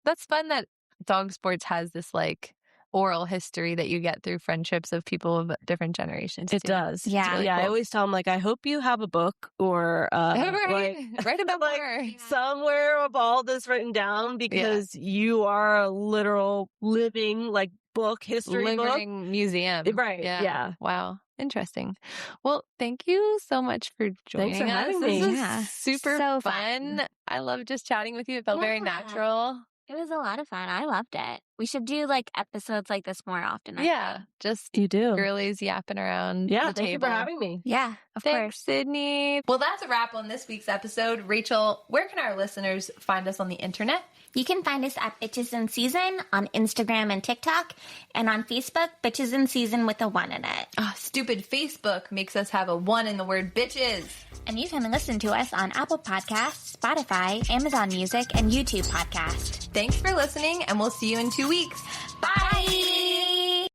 That's fun that dog sports has this like oral history that you get through friendships of people of different generations. It does. Yeah. Really cool. I always tell them, like, I hope you have a book or write about like more. Somewhere of all this written down, because you are a literal living like book, history living book. museum. Right. Yeah. Wow. Interesting. Well, thank you so much for joining Thanks for us. having me. This was super So fun. I love just chatting with you. It felt very natural. It was a lot of fun. I loved it. We should do like episodes like this more often. I think. Just You do. girlies yapping around the Thank you table. for having me. Yeah, of Thanks, course. Sydney. Well, that's a wrap on this week's episode. Rachel, where can our listeners find us on the internet? You can find us at Bitches in Season on Instagram and TikTok, and on Facebook, Bitches in Season with a 1 in it. Oh, stupid Facebook makes us have a 1 in the word bitches. And you can listen to us on Apple Podcasts, Spotify, Amazon Music, and YouTube Podcast. Thanks for listening, and we'll see you in 2 weeks. Bye!